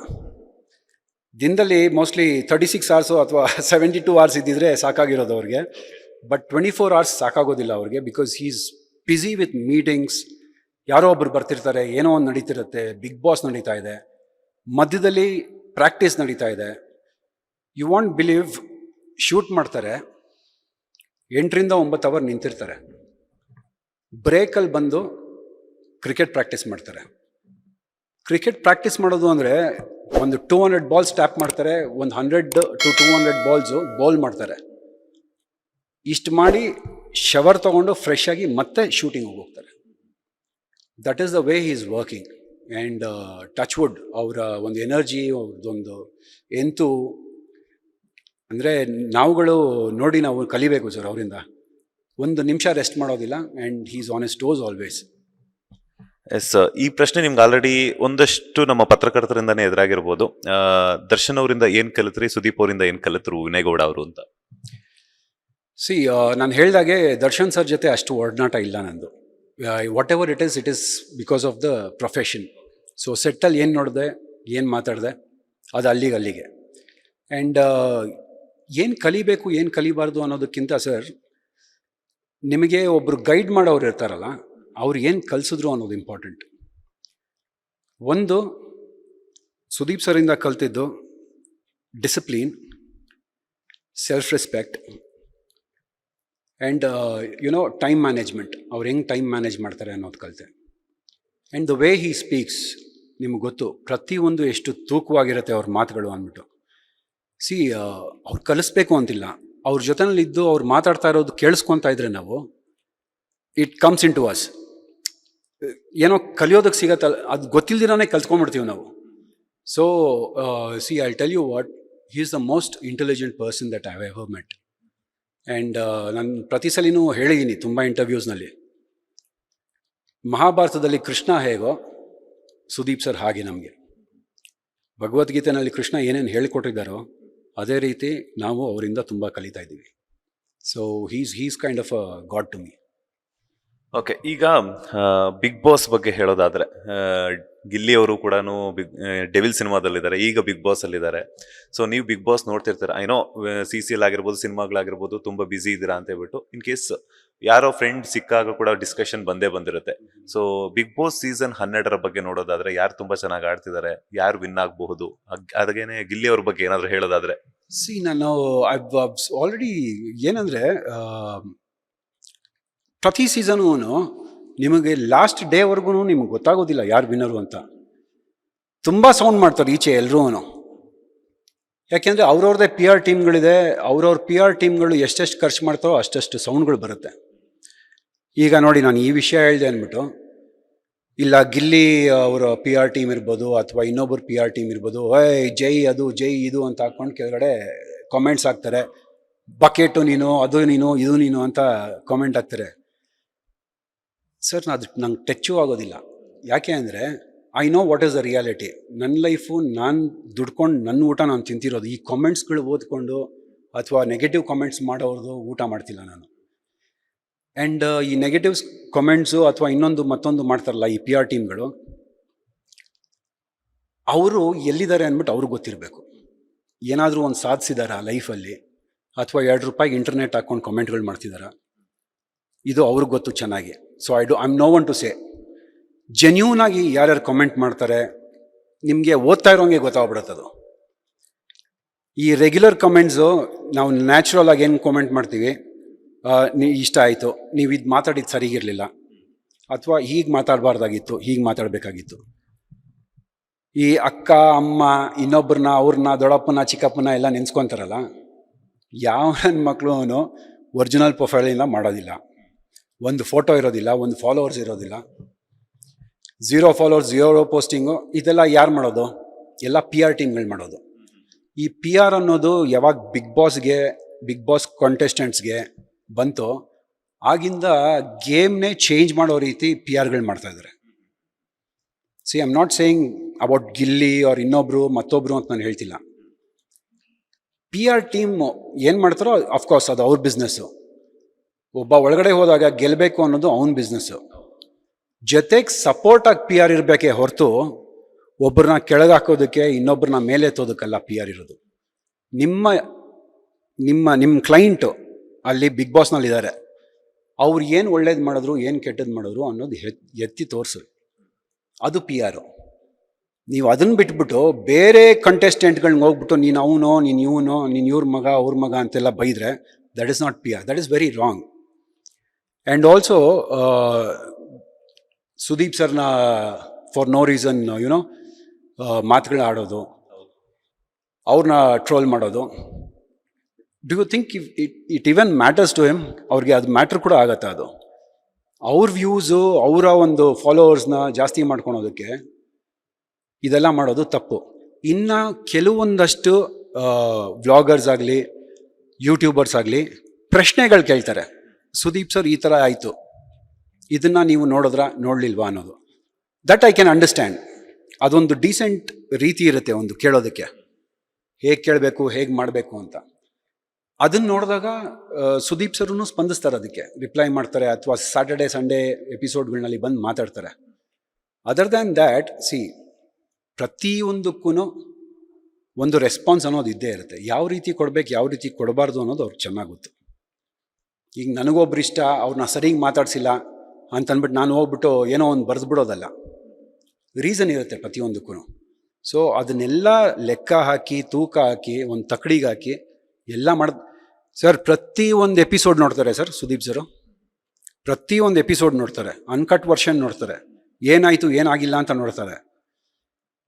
ದಿನದಲ್ಲಿ ಮೋಸ್ಟ್ಲಿ 36 hours ಅಥವಾ 72 hours ಇದ್ದಿದ್ರೆ ಸಾಕಾಗಿರೋದು ಅವ್ರಿಗೆ. ಬಟ್ 24 hours ಸಾಕಾಗೋದಿಲ್ಲ ಅವ್ರಿಗೆ because is busy with meetings. ಯಾರೋ ಒಬ್ರು ಬರ್ತಿರ್ತಾರೆ, ಏನೋ ಒಂದು ನಡೀತಿರುತ್ತೆ, ಬಿಗ್ ಬಾಸ್ ನಡೀತಾ ಇದೆ, ಮಧ್ಯದಲ್ಲಿ ಪ್ರಾಕ್ಟೀಸ್ ನಡೀತಾ ಇದೆ. ಯು ವಾಂಟ್ ಬಿಲೀವ್, ಶೂಟ್ ಮಾಡ್ತಾರೆ, 8ರಿಂದ 9 hours ನಿಂತಿರ್ತಾರೆ, ಬ್ರೇಕಲ್ಲಿ ಬಂದು ಕ್ರಿಕೆಟ್ ಪ್ರಾಕ್ಟೀಸ್ ಮಾಡ್ತಾರೆ. ಕ್ರಿಕೆಟ್ ಪ್ರಾಕ್ಟೀಸ್ ಮಾಡೋದು ಅಂದರೆ ಒಂದು 200 balls ಟ್ಯಾಪ್ ಮಾಡ್ತಾರೆ, ಒಂದು 100 to 200 balls ಬೌಲ್ ಮಾಡ್ತಾರೆ. ಇಷ್ಟು ಮಾಡಿ ಶವರ್ ತೊಗೊಂಡು ಫ್ರೆಶ್ ಆಗಿ ಮತ್ತೆ ಶೂಟಿಂಗ್ ಹೋಗ್ತಾರೆ. That is the way he is working. And touch wood ಅವರ ಒಂದು ಎನರ್ಜಿ, ಅವ್ರದ್ದೊಂದು ಎಂತೂ ಅಂದರೆ ನಾವುಗಳು ನೋಡಿ ನಾವು ಕಲಿಬೇಕು ಸರ್ ಅವರಿಂದ. ಒಂದು ನಿಮಿಷ ರೆಸ್ಟ್ ಮಾಡೋದಿಲ್ಲ. And he is on his toes always. Yes, ಈ ಪ್ರಶ್ನೆ ನಿಮ್ಗೆ ಆಲ್ರೆಡಿ ಒಂದಷ್ಟು ನಮ್ಮ ಪತ್ರಕರ್ತರಿಂದಾನೇ ಎದುರಾಗಿರ್ಬೋದು. ದರ್ಶನ್ ಅವರಿಂದ ಏನ್ ಕಲಿತ್ರಿ, ಸುದೀಪ್ ಅವರಿಂದ ಏನ್ ಕಲಿತ್ರು ವಿನಯ್ ಗೌಡ ಅವರು ಅಂತ? ನಾನು ಹೇಳ್ದಾಗೆ ದರ್ಶನ್ ಸರ್ ಜೊತೆ ಅಷ್ಟು ಒಡನಾಟ ಇಲ್ಲ ನಂದು. Whatever it is because of the profession. So ಸೆಟ್ಟಲ್ಲಿ ಏನು ನೋಡಿದೆ, ಏನು ಮಾತಾಡಿದೆ, ಅದು ಅಲ್ಲಿಗೆ. ಆ್ಯಂಡ್ ಏನು ಕಲಿಬೇಕು, ಏನು ಕಲಿಬಾರ್ದು ಅನ್ನೋದಕ್ಕಿಂತ ಸರ್, ನಿಮಗೆ ಒಬ್ಬರು ಗೈಡ್ ಮಾಡೋರು ಇರ್ತಾರಲ್ಲ, ಅವ್ರು ಏನು ಕಲಿಸಿದ್ರು ಅನ್ನೋದು ಇಂಪಾರ್ಟೆಂಟ್. ಒಂದು ಸುದೀಪ್ ಸರಿಂದ ಕಲ್ತಿದ್ದು discipline, self respect and you know time management. ಅವ್ರು ಹೆಂಗೆ ಟೈಮ್ ಮ್ಯಾನೇಜ್ ಮಾಡ್ತಾರೆ ಅನ್ನೋದು ಕಲಿತೆ. And the way he speaks, ನಿಮ್ಗೆ ಗೊತ್ತು ಪ್ರತಿಯೊಂದು ಎಷ್ಟು ತೂಕವಾಗಿರುತ್ತೆ ಅವ್ರ ಮಾತುಗಳು ಅಂದ್ಬಿಟ್ಟು. ಅವ್ರು ಕಲಿಸ್ಬೇಕು ಅಂತಿಲ್ಲ, ಅವ್ರ ಜೊತೆನಲ್ಲಿದ್ದು ಅವ್ರು ಮಾತಾಡ್ತಾ ಇರೋದು ಕೇಳಿಸ್ಕೊತಾ ಇದ್ರೆ ನಾವು, it comes into us. ಏನೋ ಕಲಿಯೋದಕ್ಕೆ ಸಿಗತ್ತಲ್ಲ, ಅದು ಗೊತ್ತಿಲ್ದಿರಾನೇ ಕಲ್ತ್ಕೊಂಡ್ಬಿಡ್ತೀವಿ ನಾವು. So I tell you what, he is the most intelligent person that I have ever met. And ನಾನು ಪ್ರತಿ ಸಲಿನೂ ಹೇಳಿದ್ದೀನಿ ತುಂಬ ಇಂಟರ್ವ್ಯೂಸ್ನಲ್ಲಿ, ಮಹಾಭಾರತದಲ್ಲಿ ಕೃಷ್ಣ ಹೇಗೋ ಸುದೀಪ್ ಸರ್ ಹಾಗೆ ನಮಗೆ. ಭಗವದ್ಗೀತೆಯಲ್ಲಿ ಕೃಷ್ಣ ಏನೇನು ಹೇಳಿಕೊಟ್ಟಿದ್ದಾರೋ ಅದೇ ರೀತಿ ನಾವು ಅವರಿಂದ ತುಂಬ ಕಲಿತಾ ಇದ್ದೀವಿ. So he's kind of a god to me. Okay, ಈಗ ಬಿಗ್ ಬಾಸ್ ಬಗ್ಗೆ ಹೇಳೋದಾದ್ರೆ, ಗಿಲ್ಲಿ ಅವರು ಕೂಡ ಡೆವಿಲ್ ಸಿನಿಮಾದಲ್ಲಿದ್ದಾರೆ, ಈಗ ಬಿಗ್ ಬಾಸ್ ಅಲ್ಲಿದ್ದಾರೆ. ಸೊ ನೀವು ಬಿಗ್ ಬಾಸ್ ನೋಡ್ತಿರ್ತೀರ, ಏನೋ CCL ಆಗಿರ್ಬೋದು, ಸಿನಿಮಾಗಳಾಗಿರ್ಬೋದು, ತುಂಬಾ ಬ್ಯುಸಿ ಇದ್ದೀರಾ ಅಂತ ಹೇಳ್ಬಿಟ್ಟು. ಇನ್ ಕೇಸ್ ಯಾರೋ ಫ್ರೆಂಡ್ ಸಿಕ್ಕಾಗ ಕೂಡ ಡಿಸ್ಕಷನ್ ಬಂದಿರುತ್ತೆ. ಸೊ ಬಿಗ್ ಬಾಸ್ ಸೀಸನ್ 12 ಬಗ್ಗೆ ನೋಡೋದಾದ್ರೆ, ಯಾರು ತುಂಬಾ ಚೆನ್ನಾಗಿ ಆಡ್ತಿದ್ದಾರೆ, ಯಾರು ವಿನ್ ಆಗಬಹುದು, ಅದಾಗೇನೆ ಗಿಲ್ಲಿ ಅವ್ರ ಬಗ್ಗೆ ಏನಾದ್ರು ಹೇಳೋದಾದ್ರೆ? ನಾನು ಆಲ್ರೆಡಿ ಏನಂದ್ರೆ, ಪ್ರತಿ ಸೀಸನು ನಿಮಗೆ ಲಾಸ್ಟ್ ಡೇವರೆಗೂ ನಿಮಗೆ ಗೊತ್ತಾಗೋದಿಲ್ಲ ಯಾರು ವಿನ್ನರು ಅಂತ. ತುಂಬ ಸೌಂಡ್ ಮಾಡ್ತಾರೆ ಈಚೆ ಎಲ್ಲರೂ. ಯಾಕೆಂದರೆ ಅವ್ರವ್ರದ್ದೇ PR ಟೀಮ್ಗಳಿದೆ. ಅವ್ರವ್ರ PR ಟೀಮ್ಗಳು ಎಷ್ಟೆಷ್ಟು ಖರ್ಚು ಮಾಡ್ತಾರೋ ಅಷ್ಟಷ್ಟು ಸೌಂಡ್ಗಳು ಬರುತ್ತೆ. ಈಗ ನೋಡಿ, ನಾನು ಈ ವಿಷಯ ಹೇಳಿದೆ ಅಂದ್ಬಿಟ್ಟು, ಇಲ್ಲ ಗಿಲ್ಲಿ ಅವರ PR ಟೀಮ್ ಇರ್ಬೋದು ಅಥವಾ ಇನ್ನೊಬ್ಬರು PR ಟೀಮ್ ಇರ್ಬೋದು, ಜೈ ಅದು ಜೈ ಇದು ಅಂತ ಹಾಕ್ಕೊಂಡು ಕೆಳಗಡೆ ಕಾಮೆಂಟ್ಸ್ ಹಾಕ್ತಾರೆ. ಬಕೆಟು ನೀನು, ಅದು ನೀನು, ಇದು ನೀನು ಅಂತ ಕಾಮೆಂಟ್ ಹಾಕ್ತಾರೆ. ಸರ್, ಅದು ನಂಗೆ ಟಚ್ಚು ಆಗೋದಿಲ್ಲ. ಯಾಕೆ ಅಂದರೆ I know what is the reality. ನನ್ನ ಲೈಫು, ನಾನು ದುಡ್ಕೊಂಡು ನನ್ನ ಊಟ ನಾನು ತಿಂತಿರೋದು. ಈ ಕಾಮೆಂಟ್ಸ್ಗಳು ಓದ್ಕೊಂಡು ಅಥವಾ ನೆಗೆಟಿವ್ ಕಾಮೆಂಟ್ಸ್ ಮಾಡೋರ್ದು ಊಟ ಮಾಡ್ತಿಲ್ಲ ನಾನು. ಆ್ಯಂಡ್ ಈ ನೆಗೆಟಿವ್ಸ್ ಕಾಮೆಂಟ್ಸು ಅಥವಾ ಮತ್ತೊಂದು ಮಾಡ್ತಾರಲ್ಲ ಈ PR ಟೀಮ್ಗಳು, ಅವರು ಎಲ್ಲಿದ್ದಾರೆ ಅಂದ್ಬಿಟ್ಟು ಅವ್ರಿಗೆ ಗೊತ್ತಿರಬೇಕು. ಏನಾದರೂ ಒಂದು ಸಾಧಿಸಿದಾರಾ ಲೈಫಲ್ಲಿ, ಅಥವಾ ₹2 ಇಂಟರ್ನೆಟ್ ಹಾಕ್ಕೊಂಡು ಕಾಮೆಂಟ್ಗಳು ಮಾಡ್ತಿದ್ದಾರಾ, ಇದು ಅವ್ರಿಗೆ ಗೊತ್ತು ಚೆನ್ನಾಗಿ. So I am no one to say. Genuine ಆಗಿ ಯಾರ್ಯಾರು ಕಾಮೆಂಟ್ ಮಾಡ್ತಾರೆ ನಿಮಗೆ ಓದ್ತಾ ಇರೋಂಗೆ ಗೊತ್ತಾಗ್ಬಿಡುತ್ತದು. ಈ ರೆಗ್ಯುಲರ್ ಕಮೆಂಟ್ಸು ನಾವು ನ್ಯಾಚುರಲ್ ಆಗಿ ಏನು ಕಾಮೆಂಟ್ ಮಾಡ್ತೀವಿ, ಇಷ್ಟ ಆಯಿತು, ನೀವು ಇದು ಮಾತಾಡಿದ್ದು ಸರಿಗಿರಲಿಲ್ಲ, ಅಥವಾ ಹೀಗೆ ಮಾತಾಡಬಾರ್ದಾಗಿತ್ತು, ಹೀಗೆ ಮಾತಾಡಬೇಕಾಗಿತ್ತು. ಈ ಅಕ್ಕ, ಅಮ್ಮ, ಇನ್ನೊಬ್ಬರನ್ನ, ಅವ್ರನ್ನ, ದೊಡ್ಡಪ್ಪನ, ಚಿಕ್ಕಪ್ಪನ ಎಲ್ಲ ನೆನೆಸ್ಕೊತಾರಲ್ಲ, ಯಾವ ನನ್ನ ಮಕ್ಕಳು ಒರಿಜಿನಲ್ ಪ್ರೊಫೈಲಿಂದ ಮಾಡೋದಿಲ್ಲ. ಒಂದು ಫೋಟೋ ಇರೋದಿಲ್ಲ, ಒಂದು ಫಾಲೋವರ್ಸ್ ಇರೋದಿಲ್ಲ, 0 followers, 0 ಪೋಸ್ಟಿಂಗು. ಇದೆಲ್ಲ ಯಾರು ಮಾಡೋದು? ಎಲ್ಲ PR ಟೀಮ್ಗಳು ಮಾಡೋದು. ಈ PR ಅನ್ನೋದು ಯಾವಾಗ ಬಿಗ್ ಬಾಸ್ ಕಾಂಟೆಸ್ಟೆಂಟ್ಸ್ಗೆ ಬಂತು, ಆಗಿಂದ ಗೇಮ್ನೇ ಚೇಂಜ್ ಮಾಡೋ ರೀತಿ ಪಿ ಆರ್ಗಳು ಮಾಡ್ತಾ ಇದ್ದಾರೆ. C I am not saying about Gilli ಅವ್ರ ಇನ್ನೊಬ್ರು ಮತ್ತೊಬ್ರು ಅಂತ ನಾನು ಹೇಳ್ತಿಲ್ಲ. ಪಿ ಆರ್ ಟೀಮ್ ಏನು ಮಾಡ್ತಾರೋ ಅಫ್ಕೋರ್ಸ್ ಅದು ಅವ್ರ ಬಿಸ್ನೆಸ್ಸು. ಒಬ್ಬ ಒಳಗಡೆ ಹೋದಾಗ ಗೆಲ್ಲಬೇಕು ಅನ್ನೋದು ಅವನ ಬಿಸ್ನೆಸ್ಸು. ಜೊತೆಗೆ ಸಪೋರ್ಟಾಗಿ ಪಿ ಆರ್ ಇರಬೇಕೇ ಹೊರತು ಒಬ್ಬರನ್ನ ಕೆಳಗೆ ಹಾಕೋದಕ್ಕೆ ಇನ್ನೊಬ್ಬರನ್ನ ಮೇಲೆ ಎತ್ತೋದಕ್ಕಲ್ಲ ಪಿ ಆರ್ ಇರೋದು. ನಿಮ್ಮ ನಿಮ್ಮ ನಿಮ್ಮ ಕ್ಲೈಂಟು ಅಲ್ಲಿ ಬಿಗ್ ಬಾಸ್ನಲ್ಲಿದ್ದಾರೆ, ಅವ್ರು ಏನು ಒಳ್ಳೇದು ಮಾಡಿದ್ರು ಏನು ಕೆಟ್ಟದ್ದು ಮಾಡಿದ್ರು ಅನ್ನೋದು ಎತ್ತಿ ತೋರಿಸು, ಅದು ಪಿ ಆರು. ನೀವು ಅದನ್ನು ಬಿಟ್ಬಿಟ್ಟು ಬೇರೆ ಕಂಟೆಸ್ಟೆಂಟ್ಗಳ್ಗೆ ಹೋಗ್ಬಿಟ್ಟು ನೀನು ಅವನೋ ನೀನು ಇವನೋ ನೀನು ಇವ್ರ ಮಗ ಅವ್ರ ಮಗ ಅಂತೆಲ್ಲ ಬೈದರೆ that is not P R, that is very wrong. And also Sudeep ಸರ್ನ ಫಾರ್ ನೋ ರೀಸನ್ ಯುನೋ ಮಾತುಗಳು ಆಡೋದು, ಅವ್ರನ್ನ ಟ್ರೋಲ್ ಮಾಡೋದು, do you think it even matters to him? ಅವ್ರಿಗೆ ಅದು ಮ್ಯಾಟ್ರ್ ಕೂಡ ಆಗತ್ತೆ. ಅದು ಅವ್ರ ವ್ಯೂಸು ಅವರ ಒಂದು ಫಾಲೋವರ್ಸ್ನ ಜಾಸ್ತಿ ಮಾಡ್ಕೊಳೋದಕ್ಕೆ ಇದೆಲ್ಲ ಮಾಡೋದು ತಪ್ಪು. ಇನ್ನು ಕೆಲವೊಂದಷ್ಟು ವ್ಲಾಗರ್ಸ್ ಆಗಲಿ ಯೂಟ್ಯೂಬರ್ಸ್ ಆಗಲಿ ಪ್ರಶ್ನೆಗಳು ಕೇಳ್ತಾರೆ, ಸುದೀಪ್ ಸರ್ ಈ ಥರ ಆಯಿತು, ಇದನ್ನು ನೀವು ನೋಡಲಿಲ್ವಾ ಅನ್ನೋದು. That I can understand. ಅದೊಂದು ಡೀಸೆಂಟ್ ರೀತಿ ಇರುತ್ತೆ ಒಂದು ಕೇಳೋದಕ್ಕೆ, ಹೇಗೆ ಕೇಳಬೇಕು ಹೇಗೆ ಮಾಡಬೇಕು ಅಂತ. ಅದನ್ನು ನೋಡಿದಾಗ ಸುದೀಪ್ ಸರೂ ಸ್ಪಂದಿಸ್ತಾರೆ, ಅದಕ್ಕೆ ರಿಪ್ಲೈ ಮಾಡ್ತಾರೆ, ಅಥವಾ ಸ್ಯಾಟರ್ಡೆ ಸಂಡೇ ಎಪಿಸೋಡ್ಗಳಲ್ಲಿ ಬಂದು ಮಾತಾಡ್ತಾರೆ. ಅದರ್ ದ್ಯಾನ್ ದ್ಯಾಟ್ ಸಿ ಪ್ರತಿಯೊಂದಕ್ಕೂ ಒಂದು ರೆಸ್ಪಾನ್ಸ್ ಅನ್ನೋದು ಇದ್ದೇ ಇರುತ್ತೆ. ಯಾವ ರೀತಿ ಕೊಡಬೇಕು ಯಾವ ರೀತಿ ಕೊಡಬಾರ್ದು ಅನ್ನೋದು ಅವ್ರಿಗೆ ಚೆನ್ನಾಗಿ ಗೊತ್ತು. ಈಗ ನನಗೊಬ್ರು ಇಷ್ಟ, ಅವ್ರನ್ನ ಸರಿಗೆ ಮಾತಾಡ್ಸಿಲ್ಲ ಅಂತಂದ್ಬಿಟ್ಟು ನಾನು ಹೋಗ್ಬಿಟ್ಟು ಏನೋ ಒಂದು ಬರೆದು ಬಿಡೋದಲ್ಲ. ರೀಸನ್ ಇರುತ್ತೆ ಪ್ರತಿಯೊಂದಕ್ಕೂ. ಸೊ ಅದನ್ನೆಲ್ಲ ಲೆಕ್ಕ ಹಾಕಿ ತೂಕ ಹಾಕಿ ಒಂದು ತಕ್ಕಡಿಗೆ ಹಾಕಿ ಎಲ್ಲ ಮಾಡೋದು. ಸರ್ ಪ್ರತಿಯೊಂದು ಎಪಿಸೋಡ್ ನೋಡ್ತಾರೆ ಸರ್ ಸುದೀಪ್ ಸರು, ಪ್ರತಿಯೊಂದು ಎಪಿಸೋಡ್ ನೋಡ್ತಾರೆ, ಅನ್ಕಟ್ ವರ್ಷನ್ ನೋಡ್ತಾರೆ, ಏನಾಯಿತು ಏನಾಗಿಲ್ಲ ಅಂತ ನೋಡ್ತಾರೆ.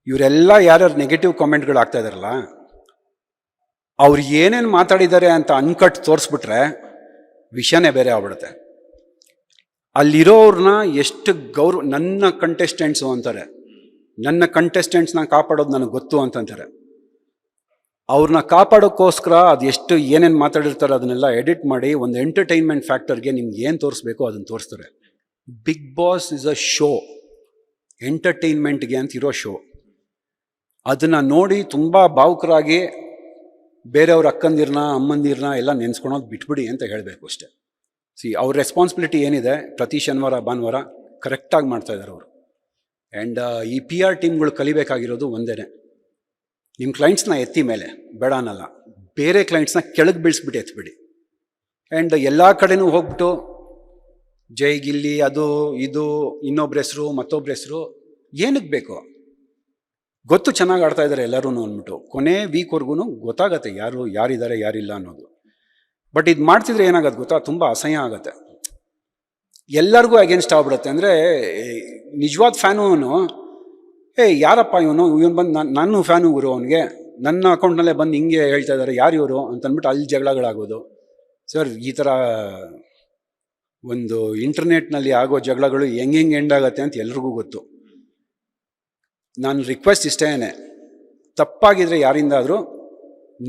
ಇವರೆಲ್ಲ ಯಾರ್ಯಾರು ನೆಗೆಟಿವ್ ಕಾಮೆಂಟ್ಗಳು ಆಗ್ತಾ ಇದಾರಲ್ಲ, ಅವ್ರು ಏನೇನು ಮಾತಾಡಿದ್ದಾರೆ ಅಂತ ಅನ್ಕಟ್ ತೋರಿಸ್ಬಿಟ್ರೆ ವಿಷಯನೇ ಬೇರೆ ಆಗ್ಬಿಡುತ್ತೆ. ಅಲ್ಲಿರೋವ್ರನ್ನ ಎಷ್ಟು ನನ್ನ ಕಂಟೆಸ್ಟೆಂಟ್ಸು ಅಂತಾರೆ, ನನ್ನ ಕಂಟೆಸ್ಟೆಂಟ್ಸ್ನ ಕಾಪಾಡೋದು ನನಗೆ ಗೊತ್ತು ಅಂತಂತಾರೆ. ಅವ್ರನ್ನ ಕಾಪಾಡೋಕ್ಕೋಸ್ಕರ ಅದು ಎಷ್ಟು ಏನೇನು ಮಾತಾಡಿರ್ತಾರೆ ಅದನ್ನೆಲ್ಲ ಎಡಿಟ್ ಮಾಡಿ ಒಂದು ಎಂಟರ್ಟೈನ್ಮೆಂಟ್ ಫ್ಯಾಕ್ಟರ್ಗೆ ನಿಮ್ಗೆ ಏನು ತೋರಿಸ್ಬೇಕು ಅದನ್ನು ತೋರಿಸ್ತಾರೆ. Big Boss is a show, ಎಂಟರ್ಟೈನ್ಮೆಂಟ್ಗೆ ಅಂತ ಇರೋ ಶೋ. ಅದನ್ನು ನೋಡಿ ತುಂಬ ಭಾವುಕರಾಗಿ ಬೇರೆಯವ್ರ ಅಕ್ಕಂದಿರನ್ನ ಅಮ್ಮಂದಿರನ್ನ ಎಲ್ಲ ನೆನೆಸ್ಕೊಳೋದು ಬಿಟ್ಬಿಡಿ ಅಂತ ಹೇಳಬೇಕು ಅಷ್ಟೇ. ಅವ್ರ ರೆಸ್ಪಾನ್ಸಿಬಿಲಿಟಿ ಏನಿದೆ ಪ್ರತಿ ಶನಿವಾರ ಭಾನುವಾರ ಕರೆಕ್ಟಾಗಿ ಮಾಡ್ತಾಯಿದ್ದಾರೆ ಅವರು. ಆ್ಯಂಡ್ ಈ ಪಿ ಆರ್ ಟೀಮ್ಗಳು ಕಲಿಬೇಕಾಗಿರೋದು ಒಂದೇ, ನಿಮ್ಮ ಕ್ಲೈಂಟ್ಸ್ನ ಎತ್ತಿ ಮೇಲೆ ಬೇಡ ಅನ್ನಲ್ಲ, ಬೇರೆ ಕ್ಲೈಂಟ್ಸ್ನ ಕೆಳಗೆ ಬೀಳಿಸ್ಬಿಟ್ಟು ಎತ್ಬಿಡಿ. ಆ್ಯಂಡ್ ಎಲ್ಲ ಕಡೆನೂ ಹೋಗ್ಬಿಟ್ಟು ಜೈ ಗಿಲ್ಲಿ ಅದು ಇದು ಇನ್ನೊಬ್ರ ಹೆಸರು ಮತ್ತೊಬ್ರ ಹೆಸರು ಏನಕ್ಕೆ ಬೇಕು? ಗೊತ್ತು ಚೆನ್ನಾಗಿ ಆಡ್ತಾ ಇದ್ದಾರೆ ಎಲ್ಲರೂ ಅಂದ್ಬಿಟ್ಟು ಕೊನೆ ವೀಕ್ವರೆಗೂ ಗೊತ್ತಾಗತ್ತೆ ಯಾರಿದ್ದಾರೆ ಯಾರಿಲ್ಲ ಅನ್ನೋದು. ಬಟ್ ಇದು ಮಾಡ್ತಿದ್ರೆ ಏನಾಗತ್ತೆ ಗೊತ್ತಾ, ತುಂಬ ಅಸಹ್ಯ ಆಗುತ್ತೆ, ಎಲ್ಲರಿಗೂ ಅಗೇನ್ಸ್ಟ್ ಆಗ್ಬಿಡುತ್ತೆ. ಅಂದರೆ ನಿಜವಾದ ಫ್ಯಾನು ಅವನು, ಯಾರಪ್ಪ ಇವನು ಬಂದು ನಾನು ಫ್ಯಾನು ಗುರು, ಅವನಿಗೆ ನನ್ನ ಅಕೌಂಟ್ನಲ್ಲೇ ಬಂದು ಹಿಂಗೆ ಹೇಳ್ತಾ ಇದ್ದಾರೆ ಯಾರು ಇವರು ಅಂತಂದ್ಬಿಟ್ಟು ಅಲ್ಲಿ ಜಗಳಗಳಾಗೋದು. ಸರ್ ಈ ಥರ ಒಂದು ಇಂಟರ್ನೆಟ್ನಲ್ಲಿ ಆಗೋ ಜಗಳಗಳು ಹೆಂಗೆ ಎಂಡ್ ಆಗುತ್ತೆ ಅಂತ ಎಲ್ರಿಗೂ ಗೊತ್ತು. ನಾನು ರಿಕ್ವೆಸ್ಟ್ ಇಷ್ಟೇನೆ, ತಪ್ಪಾಗಿದ್ರೆ ಯಾರಿಂದಾದರೂ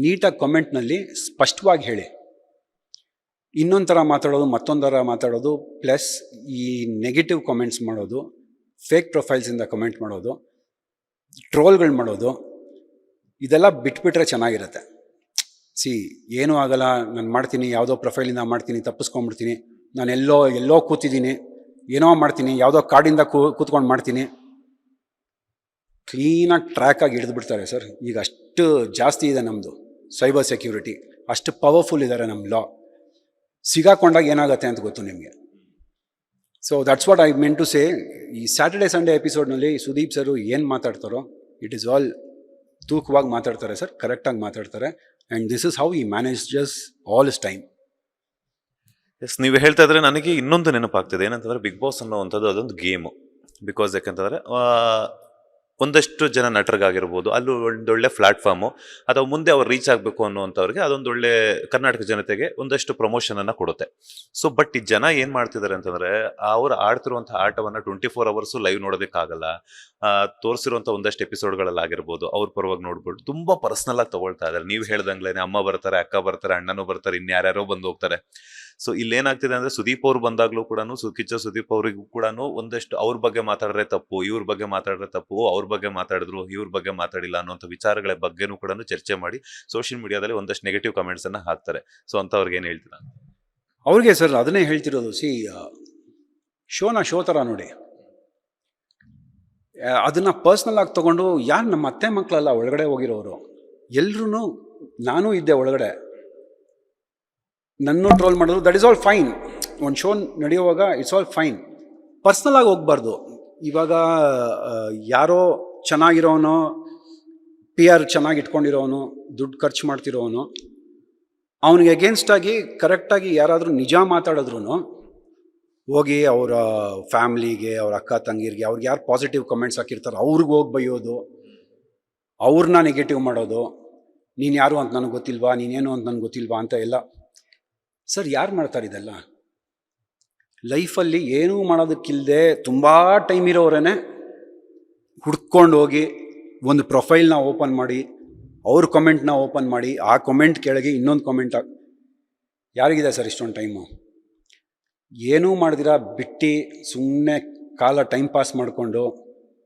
ನೀಟಾಗಿ ಕಮೆಂಟ್ನಲ್ಲಿ ಸ್ಪಷ್ಟವಾಗಿ ಹೇಳಿ. ಇನ್ನೊಂದು ಥರ ಮಾತಾಡೋದು ಮತ್ತೊಂದು ಥರ ಮಾತಾಡೋದು, ಪ್ಲಸ್ ಈ ನೆಗೆಟಿವ್ ಕಮೆಂಟ್ಸ್ ಮಾಡೋದು, ಫೇಕ್ ಪ್ರೊಫೈಲ್ಸಿಂದ ಕಮೆಂಟ್ ಮಾಡೋದು, ಟ್ರೋಲ್ಗಳು ಮಾಡೋದು, ಇದೆಲ್ಲ ಬಿಟ್ಬಿಟ್ರೆ ಚೆನ್ನಾಗಿರುತ್ತೆ. ಏನೂ ಆಗಲ್ಲ, ನಾನು ಮಾಡ್ತೀನಿ, ಯಾವುದೋ ಪ್ರೊಫೈಲಿಂದ ಮಾಡ್ತೀನಿ, ತಪ್ಪಿಸ್ಕೊಂಡ್ಬಿಡ್ತೀನಿ, ನಾನು ಎಲ್ಲೋ ಕೂತಿದ್ದೀನಿ, ಏನೋ ಮಾಡ್ತೀನಿ, ಯಾವುದೋ ಕಾಡಿಂದ ಕೂತ್ಕೊಂಡು ಮಾಡ್ತೀನಿ, ಕ್ಲೀನಾಗಿ ಟ್ರ್ಯಾಕಾಗಿ ಹಿಡಿದ್ಬಿಡ್ತಾರೆ ಸರ್. ಈಗ ಅಷ್ಟು ಜಾಸ್ತಿ ಇದೆ ನಮ್ಮದು ಸೈಬರ್ ಸೆಕ್ಯೂರಿಟಿ, ಅಷ್ಟು ಪವರ್ಫುಲ್ ಇದ್ದಾರೆ ನಮ್ಮ ಲಾ. ಸಿಗಾಕೊಂಡಾಗ ಏನಾಗುತ್ತೆ ಅಂತ ಗೊತ್ತು ನಿಮಗೆ. So that's what I meant to say. ಈ ಸ್ಯಾಟರ್ಡೆ ಸಂಡೇ ಎಪಿಸೋಡ್ನಲ್ಲಿ ಸುದೀಪ್ ಸರು ಏನು ಮಾತಾಡ್ತಾರೋ ಇಟ್ ಈಸ್ ಆಲ್ ತೂಕವಾಗಿ ಮಾತಾಡ್ತಾರೆ ಸರ್, ಕರೆಕ್ಟಾಗಿ ಮಾತಾಡ್ತಾರೆ. And this is how he manages all his time. Yes, ನೀವು ಹೇಳ್ತಾ ಇದ್ರೆ ನನಗೆ ಇನ್ನೊಂದು ನೆನಪಾಗ್ತದೆ. ಏನಂತಂದ್ರೆ ಬಿಗ್ ಬಾಸ್ ಅನ್ನೋವಂಥದ್ದು ಅದೊಂದು ಗೇಮು. ಬಿಕಾಸ್ ಯಾಕಂತಂದರೆ ಒಂದಷ್ಟು ಜನ ನಟರಿಗಾಗಿರ್ಬೋದು, ಅಲ್ಲಿ ಒಂದೊಳ್ಳೆ ಪ್ಲಾಟ್ಫಾರ್ಮು, ಅಥವಾ ಮುಂದೆ ಅವ್ರು ರೀಚ್ ಆಗಬೇಕು ಅನ್ನೋವಂಥವ್ರಿಗೆ ಅದೊಂದೊಳ್ಳೆ ಕರ್ನಾಟಕ ಜನತೆಗೆ ಒಂದಷ್ಟು ಪ್ರಮೋಷನನ್ನು ಕೊಡುತ್ತೆ. ಸೊ ಬಟ್ ಈ ಜನ ಏನು ಮಾಡ್ತಿದ್ದಾರೆ ಅಂತಂದರೆ, ಅವ್ರು ಆಡ್ತಿರುವಂಥ ಆಟವನ್ನು 24 ಅವರ್ಸು ಲೈವ್ ನೋಡೋದಕ್ಕಾಗಲ್ಲ. ತೋರಿಸಿರುವಂಥ ಒಂದಷ್ಟು ಎಪಿಸೋಡ್ಗಳಲ್ಲಾಗಿರ್ಬೋದು ಅವ್ರ ಪರವಾಗಿ ನೋಡ್ಬೋದು ತುಂಬ ಪರ್ಸ್ನಲ್ ಆಗಿ ತೊಗೊಳ್ತಾ ಇದ್ದಾರೆ. ನೀವು ಹೇಳ್ದಂಗ್ಲೇ ಅಮ್ಮ ಬರ್ತಾರೆ, ಅಕ್ಕ ಬರ್ತಾರೆ, ಅಣ್ಣನೂ ಬರ್ತಾರೆ, ಇನ್ಯಾರ್ಯಾರೋ ಬಂದು ಹೋಗ್ತಾರೆ. ಸೊ ಇಲ್ಲೇನಾಗ್ತಿದೆ ಅಂದ್ರೆ ಸುದೀಪ್ ಅವ್ರು ಬಂದಾಗ್ಲೂ ಕೂಡ ಕಿಚ್ಚ ಸುದೀಪ್ ಅವರಿಗೂ ಕೂಡ ಒಂದಷ್ಟು ಅವ್ರ ಬಗ್ಗೆ ಮಾತಾಡ್ರೆ ತಪ್ಪು, ಇವ್ರ ಬಗ್ಗೆ ಮಾತಾಡ್ರೆ ತಪ್ಪು, ಅವ್ರ ಬಗ್ಗೆ ಮಾತಾಡಿದ್ರು ಇವ್ರ ಬಗ್ಗೆ ಮಾತಾಡಿಲ್ಲ ಅನ್ನೋಂಥ ವಿಚಾರಗಳ ಬಗ್ಗೆನೂ ಕೂಡ ಚರ್ಚೆ ಮಾಡಿ ಸೋಷಿಯಲ್ ಮೀಡಿಯಾದಲ್ಲಿ ಒಂದಷ್ಟು ನೆಗೆಟಿವ್ ಕಮೆಂಟ್ಸ್ ಅನ್ನ ಹಾಕ್ತಾರೆ. ಸೊ ಅಂತವ್ರಿಗೆ ಏನ್ ಹೇಳ್ತೀರಾ? ಅವ್ರಿಗೆ ಸರ್ ಅದನ್ನೇ ಹೇಳ್ತಿರೋದು, ಶೋನ ಶೋ ಥರ ನೋಡಿ, ಅದನ್ನು ಪರ್ಸ್ನಲ್ ಆಗಿ ತೊಗೊಂಡು ಯಾರು ನಮ್ಮ ಅತ್ತೆ ಮಕ್ಕಳೆಲ್ಲ ಒಳಗಡೆ ಹೋಗಿರೋರು ಎಲ್ರೂ, ನಾನೂ ಇದ್ದೆ ಒಳಗಡೆ, ನನ್ನ ಟ್ರೋಲ್ ಮಾಡೋದು, ದಟ್ ಈಸ್ ಆಲ್ ಫೈನ್. ಒಂದು ಶೋ ನಡೆಯುವಾಗ ಇಟ್ಸ್ ಆಲ್ ಫೈನ್. ಪರ್ಸ್ನಲ್ ಆಗಿ ಹೋಗ್ಬಾರ್ದು. ಇವಾಗ ಯಾರೋ ಚೆನ್ನಾಗಿರೋನು, ಪಿ ಆರ್ ಚೆನ್ನಾಗಿ ಇಟ್ಕೊಂಡಿರೋನು, ದುಡ್ಡು ಖರ್ಚು ಮಾಡ್ತಿರೋನು, ಅವನಿಗೆ ಅಗೇನ್ಸ್ಟಾಗಿ ಕರೆಕ್ಟಾಗಿ ಯಾರಾದರೂ ನಿಜ ಮಾತಾಡಿದ್ರು ಹೋಗಿ ಅವರ ಫ್ಯಾಮ್ಲಿಗೆ, ಅವ್ರ ಅಕ್ಕ ತಂಗಿರಿಗೆ, ಅವ್ರಿಗೆ ಯಾರು ಪಾಸಿಟಿವ್ ಕಮೆಂಟ್ಸ್ ಹಾಕಿರ್ತಾರೆ ಅವ್ರಿಗೆ ಹೋಗಿ ಬೈಯೋದು, ಅವ್ರನ್ನ ನೆಗೆಟಿವ್ ಮಾಡೋದು, ನೀನು ಯಾರು ಅಂತ ನನಗೆ ಗೊತ್ತಿಲ್ವಾ, ನೀನೇನು ಅಂತ ನನಗೆ ಗೊತ್ತಿಲ್ವಾ ಅಂತ ಎಲ್ಲ. ಸರ್ ಯಾರು ಮಾಡ್ತಾರೆ ಇದೆಲ್ಲ? ಲೈಫಲ್ಲಿ ಏನೂ ಮಾಡೋದಕ್ಕಿಲ್ಲದೆ ತುಂಬ ಟೈಮ್ ಇರೋರೇ ಹುಡ್ಕೊಂಡು ಹೋಗಿ ಒಂದು ಪ್ರೊಫೈಲ್ನ ಓಪನ್ ಮಾಡಿ, ಅವ್ರ ಕಮೆಂಟ್ನ ಓಪನ್ ಮಾಡಿ, ಆ ಕಮೆಂಟ್ ಕೆಳಗೆ ಇನ್ನೊಂದು ಕಮೆಂಟ್ ಯಾರಿಗಿದೆ ಸರ್ ಇಷ್ಟೊಂದು ಟೈಮು? ಏನೂ ಮಾಡಿದಿರ ಬಿಟ್ಟು ಸುಮ್ಮನೆ ಕಾಲ ಟೈಮ್ ಪಾಸ್ ಮಾಡಿಕೊಂಡು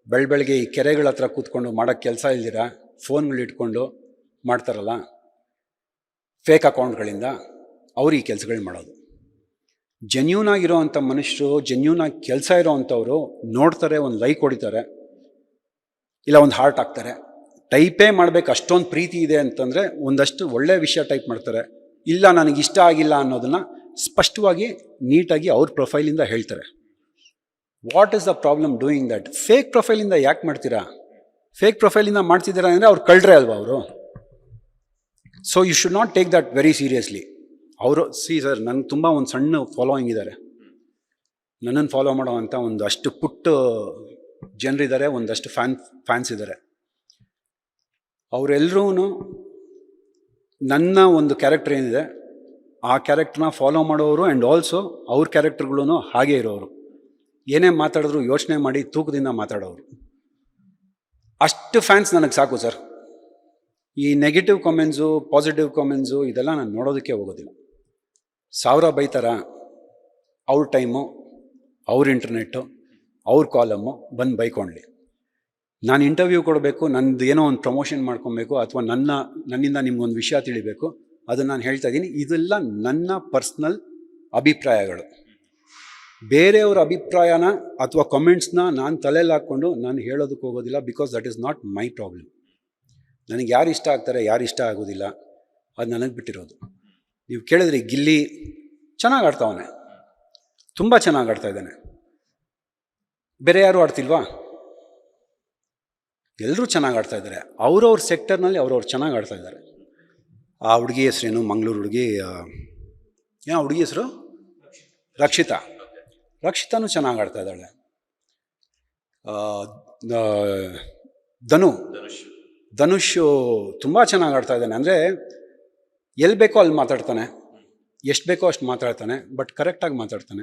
ಬೆಳಗ್ಗೆ ಈ ಕೆರೆಗಳ ಹತ್ರ ಕೂತ್ಕೊಂಡು ಮಾಡೋಕ್ಕೆ ಕೆಲಸ ಇಲ್ದಿರ ಫೋನ್ಗಳು ಇಟ್ಕೊಂಡು ಮಾಡ್ತಾರಲ್ಲ ಫೇಕ್ ಅಕೌಂಟ್ಗಳಿಂದ, ಅವ್ರು ಈ ಕೆಲಸಗಳು ಮಾಡೋದು. ಜೆನ್ಯೂನ್ ಆಗಿರೋ ಅಂಥ ಮನುಷ್ಯರು, ಜೆನ್ಯೂನ್ ಆಗಿ ಕೆಲಸ ಇರೋ ಅಂಥವ್ರು ನೋಡ್ತಾರೆ, ಒಂದು ಲೈಕ್ ಹೊಡಿತಾರೆ, ಇಲ್ಲ ಒಂದು ಹಾರ್ಟ್ ಹಾಕ್ತಾರೆ. ಟೈಪೇ ಮಾಡಬೇಕು ಅಷ್ಟೊಂದು ಪ್ರೀತಿ ಇದೆ ಅಂತಂದರೆ ಒಂದಷ್ಟು ಒಳ್ಳೆಯ ವಿಷಯ ಟೈಪ್ ಮಾಡ್ತಾರೆ. ಇಲ್ಲ ನನಗಿಷ್ಟ ಆಗಿಲ್ಲ ಅನ್ನೋದನ್ನು ಸ್ಪಷ್ಟವಾಗಿ ನೀಟಾಗಿ ಅವ್ರ ಪ್ರೊಫೈಲಿಂದ ಹೇಳ್ತಾರೆ. What is the problem doing that? Fake ಪ್ರೊಫೈಲಿಂದ ಯಾಕೆ ಮಾಡ್ತೀರಾ? ಫೇಕ್ ಪ್ರೊಫೈಲಿಂದ ಮಾಡ್ತಿದ್ದೀರಾ ಅಂದರೆ ಅವ್ರು ಕಳ್ರೆ ಅಲ್ವಾ ಅವರು? So you should not take that very seriously. ಅವರು ಸರ್, ನನಗೆ ತುಂಬ ಒಂದು ಸಣ್ಣ ಫಾಲೋಯಿಂಗ್ ಇದ್ದಾರೆ, ನನ್ನನ್ನು ಫಾಲೋ ಮಾಡೋ ಅಂಥ ಒಂದು ಅಷ್ಟು ಪುಟ್ಟ ಜನರಿದ್ದಾರೆ, ಒಂದಷ್ಟು ಫ್ಯಾನ್ಸ್ ಇದ್ದಾರೆ. ಅವರೆಲ್ಲರೂ ನನ್ನ ಒಂದು ಕ್ಯಾರೆಕ್ಟರ್ ಏನಿದೆ ಆ ಕ್ಯಾರೆಕ್ಟ್ರನ್ನ ಫಾಲೋ ಮಾಡೋರು, ಆ್ಯಂಡ್ ಆಲ್ಸೋ ಅವ್ರ ಕ್ಯಾರೆಕ್ಟರ್ಗಳೂ ಹಾಗೇ ಇರೋರು. ಏನೇ ಮಾತಾಡಿದ್ರು ಯೋಚನೆ ಮಾಡಿ ತೂಕದಿಂದ ಮಾತಾಡೋರು. ಅಷ್ಟು ಫ್ಯಾನ್ಸ್ ನನಗೆ ಸಾಕು ಸರ್. ಈ ನೆಗೆಟಿವ್ ಕಮೆಂಟ್ಸು, ಪಾಸಿಟಿವ್ ಕಮೆಂಟ್ಸು ಇದೆಲ್ಲ ನಾನು ನೋಡೋದಕ್ಕೆ ಹೋಗೋದಿಲ್ಲ. 1000 ಬೈತಾರ, ಅವ್ರ ಟೈಮು, ಅವ್ರ ಇಂಟರ್ನೆಟ್ಟು, ಅವ್ರ ಕಾಲಮ್ಮು, ಬಂದು ಬೈಕೊಂಡ್ಲಿ. ನಾನು ಇಂಟರ್ವ್ಯೂ ಕೊಡಬೇಕು, ನನ್ನದು ಏನೋ ಒಂದು ಪ್ರಮೋಷನ್ ಮಾಡ್ಕೊಬೇಕು, ಅಥವಾ ನನ್ನಿಂದ ನಿಮ್ಗೊಂದು ವಿಷಯ ತಿಳಿಬೇಕು, ಅದನ್ನು ನಾನು ಹೇಳ್ತಾ ಇದ್ದೀನಿ. ಇದೆಲ್ಲ ನನ್ನ ಪರ್ಸ್ನಲ್ ಅಭಿಪ್ರಾಯಗಳು. ಬೇರೆಯವ್ರ ಅಭಿಪ್ರಾಯನ ಅಥವಾ ಕಮೆಂಟ್ಸ್ನ ನಾನು ತಲೆಯಲ್ಲಿ ಹಾಕ್ಕೊಂಡು ನಾನು ಹೇಳೋದಕ್ಕೆ ಹೋಗೋದಿಲ್ಲ. Because that is not my problem. ನನಗೆ ಯಾರು ಇಷ್ಟ ಆಗ್ತಾರೆ, ಯಾರು ಇಷ್ಟ ಆಗೋದಿಲ್ಲ, ಅದು ನನಗೆ ಬಿಟ್ಟಿರೋದು. ನೀವು ಕೇಳಿದ್ರಿ, ಗಿಲ್ಲಿ ಚೆನ್ನಾಗಿ ಆಡ್ತಾವನೆ, ತುಂಬ ಚೆನ್ನಾಗಿ ಆಡ್ತಾ ಇದ್ದಾನೆ, ಬೇರೆ ಯಾರು ಆಡ್ತಿಲ್ವಾ? ಎಲ್ಲರೂ ಚೆನ್ನಾಗಿ ಆಡ್ತಾ ಇದ್ದಾರೆ. ಅವ್ರವ್ರ ಸೆಕ್ಟರ್ನಲ್ಲಿ ಅವ್ರವ್ರು ಚೆನ್ನಾಗಿ ಆಡ್ತಾ ಇದ್ದಾರೆ. ಆ ಹುಡುಗಿ ಹೆಸ್ರೇನು, ಮಂಗಳೂರು ಹುಡುಗಿ, ಏನೋ ಹುಡುಗಿ ಹೆಸರು ರಕ್ಷಿತಾನೂ ಚೆನ್ನಾಗಿ ಆಡ್ತಾ ಇದ್ದಾಳೆ. ಧನುಷ್ ತುಂಬ ಚೆನ್ನಾಗಿ ಆಡ್ತಾ ಇದ್ದಾನೆ. ಅಂದರೆ ಎಲ್ಲಿ ಬೇಕೋ ಅಲ್ಲಿ ಮಾತಾಡ್ತಾನೆ, ಎಷ್ಟು ಬೇಕೋ ಅಷ್ಟು ಮಾತಾಡ್ತಾನೆ, ಬಟ್ ಕರೆಕ್ಟಾಗಿ ಮಾತಾಡ್ತಾನೆ.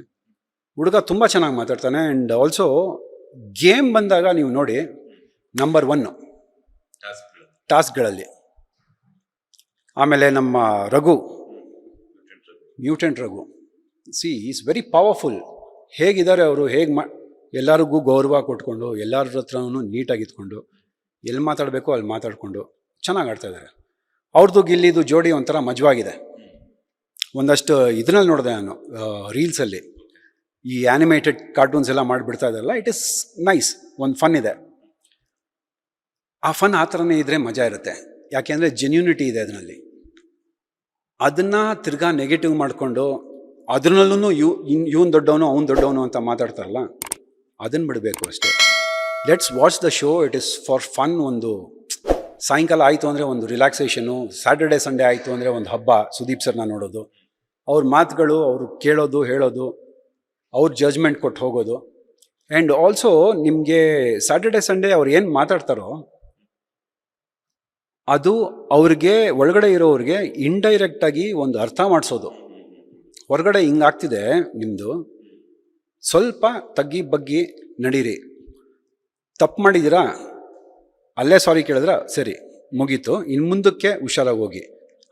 ಹುಡುಗ ತುಂಬ ಚೆನ್ನಾಗಿ ಮಾತಾಡ್ತಾನೆ. ಆ್ಯಂಡ್ ಆಲ್ಸೋ ಗೇಮ್ ಬಂದಾಗ ನೀವು ನೋಡಿ, ನಂಬರ್ 1 ಟಾಸ್ಕ್ಗಳಲ್ಲಿ. ಆಮೇಲೆ ನಮ್ಮ mutant Raghu, is very powerful. ಹೇಗಿದ್ದಾರೆ ಅವರು, ಎಲ್ಲರಿಗೂ ಗೌರವ ಕೊಟ್ಕೊಂಡು, ಎಲ್ಲರ ಹತ್ರನೂ ನೀಟಾಗಿ ಇದ್ಕೊಂಡು, ಎಲ್ಲಿ ಮಾತಾಡಬೇಕೋ ಅಲ್ಲಿ ಮಾತಾಡಿಕೊಂಡು ಚೆನ್ನಾಗಿ ಆಡ್ತಾ ಇದ್ದಾರೆ. ಅವ್ರದ್ದು ಗಿಲ್ಲಿದು ಜೋಡಿ ಒಂಥರ ಮಜವಾಗಿದೆ. ಒಂದಷ್ಟು ಇದರಲ್ಲಿ ನೋಡಿದೆ ನಾನು ರೀಲ್ಸಲ್ಲಿ, ಈ ಆ್ಯನಿಮೇಟೆಡ್ ಕಾರ್ಟೂನ್ಸ್ ಎಲ್ಲ ಮಾಡಿಬಿಡ್ತಾ ಇದ್ದಾರಲ್ಲ, ಇಟ್ ಈಸ್ ನೈಸ್, ಒಂದು ಫನ್ ಇದೆ. ಆ ಫನ್ ಆ ಥರನೇ ಇದ್ದರೆ ಮಜಾ ಇರುತ್ತೆ. ಯಾಕೆಂದರೆ ಜೆನ್ಯೂನಿಟಿ ಇದೆ ಅದರಲ್ಲಿ. ಅದನ್ನು ತಿರ್ಗಾ ನೆಗೆಟಿವ್ ಮಾಡಿಕೊಂಡು ಅದರಲ್ಲೂ ಇವನು ದೊಡ್ಡವನು, ಅವ್ನು ದೊಡ್ಡವನು ಅಂತ ಮಾತಾಡ್ತಾರಲ್ಲ, ಅದನ್ನು ಬಿಡಬೇಕು ಅಷ್ಟೇ. Let's watch the show, it is for fun. ಒಂದು ಸಾಯಂಕಾಲ ಆಯಿತು ಅಂದರೆ ಒಂದು ರಿಲ್ಯಾಕ್ಸೇಷನು, ಸ್ಯಾಟರ್ಡೆ ಸಂಡೇ ಆಯಿತು ಅಂದರೆ ಒಂದು ಹಬ್ಬ. ಸುದೀಪ್ ಸರ್ನ ನೋಡೋದು, ಅವ್ರ ಮಾತುಗಳು, ಅವರು ಕೇಳೋದು, ಹೇಳೋದು, ಅವ್ರ ಜಜ್ಮೆಂಟ್ ಕೊಟ್ಟು ಹೋಗೋದು. ಆ್ಯಂಡ್ ಆಲ್ಸೋ ನಿಮಗೆ ಸ್ಯಾಟರ್ಡೆ ಸಂಡೇ ಅವ್ರು ಏನು ಮಾತಾಡ್ತಾರೋ ಅದು ಅವ್ರಿಗೆ, ಒಳಗಡೆ ಇರೋರಿಗೆ ಇಂಡೈರೆಕ್ಟಾಗಿ ಒಂದು ಅರ್ಥ ಮಾಡಿಸೋದು. ಹೊರಗಡೆ ಹಿಂಗಾಗ್ತಿದೆ ನಿಮ್ಮದು, ಸ್ವಲ್ಪ ತಗ್ಗಿ ಬಗ್ಗಿ ನಡೀರಿ, ತಪ್ಪು ಮಾಡಿದ್ದೀರಾ ಅಲ್ಲೇ ಸಾರಿ ಕೇಳಿದ್ರೆ ಸರಿ ಮುಗೀತು, ಇನ್ನು ಮುಂದಕ್ಕೆ ಹುಷಾರಾಗಿ ಹೋಗಿ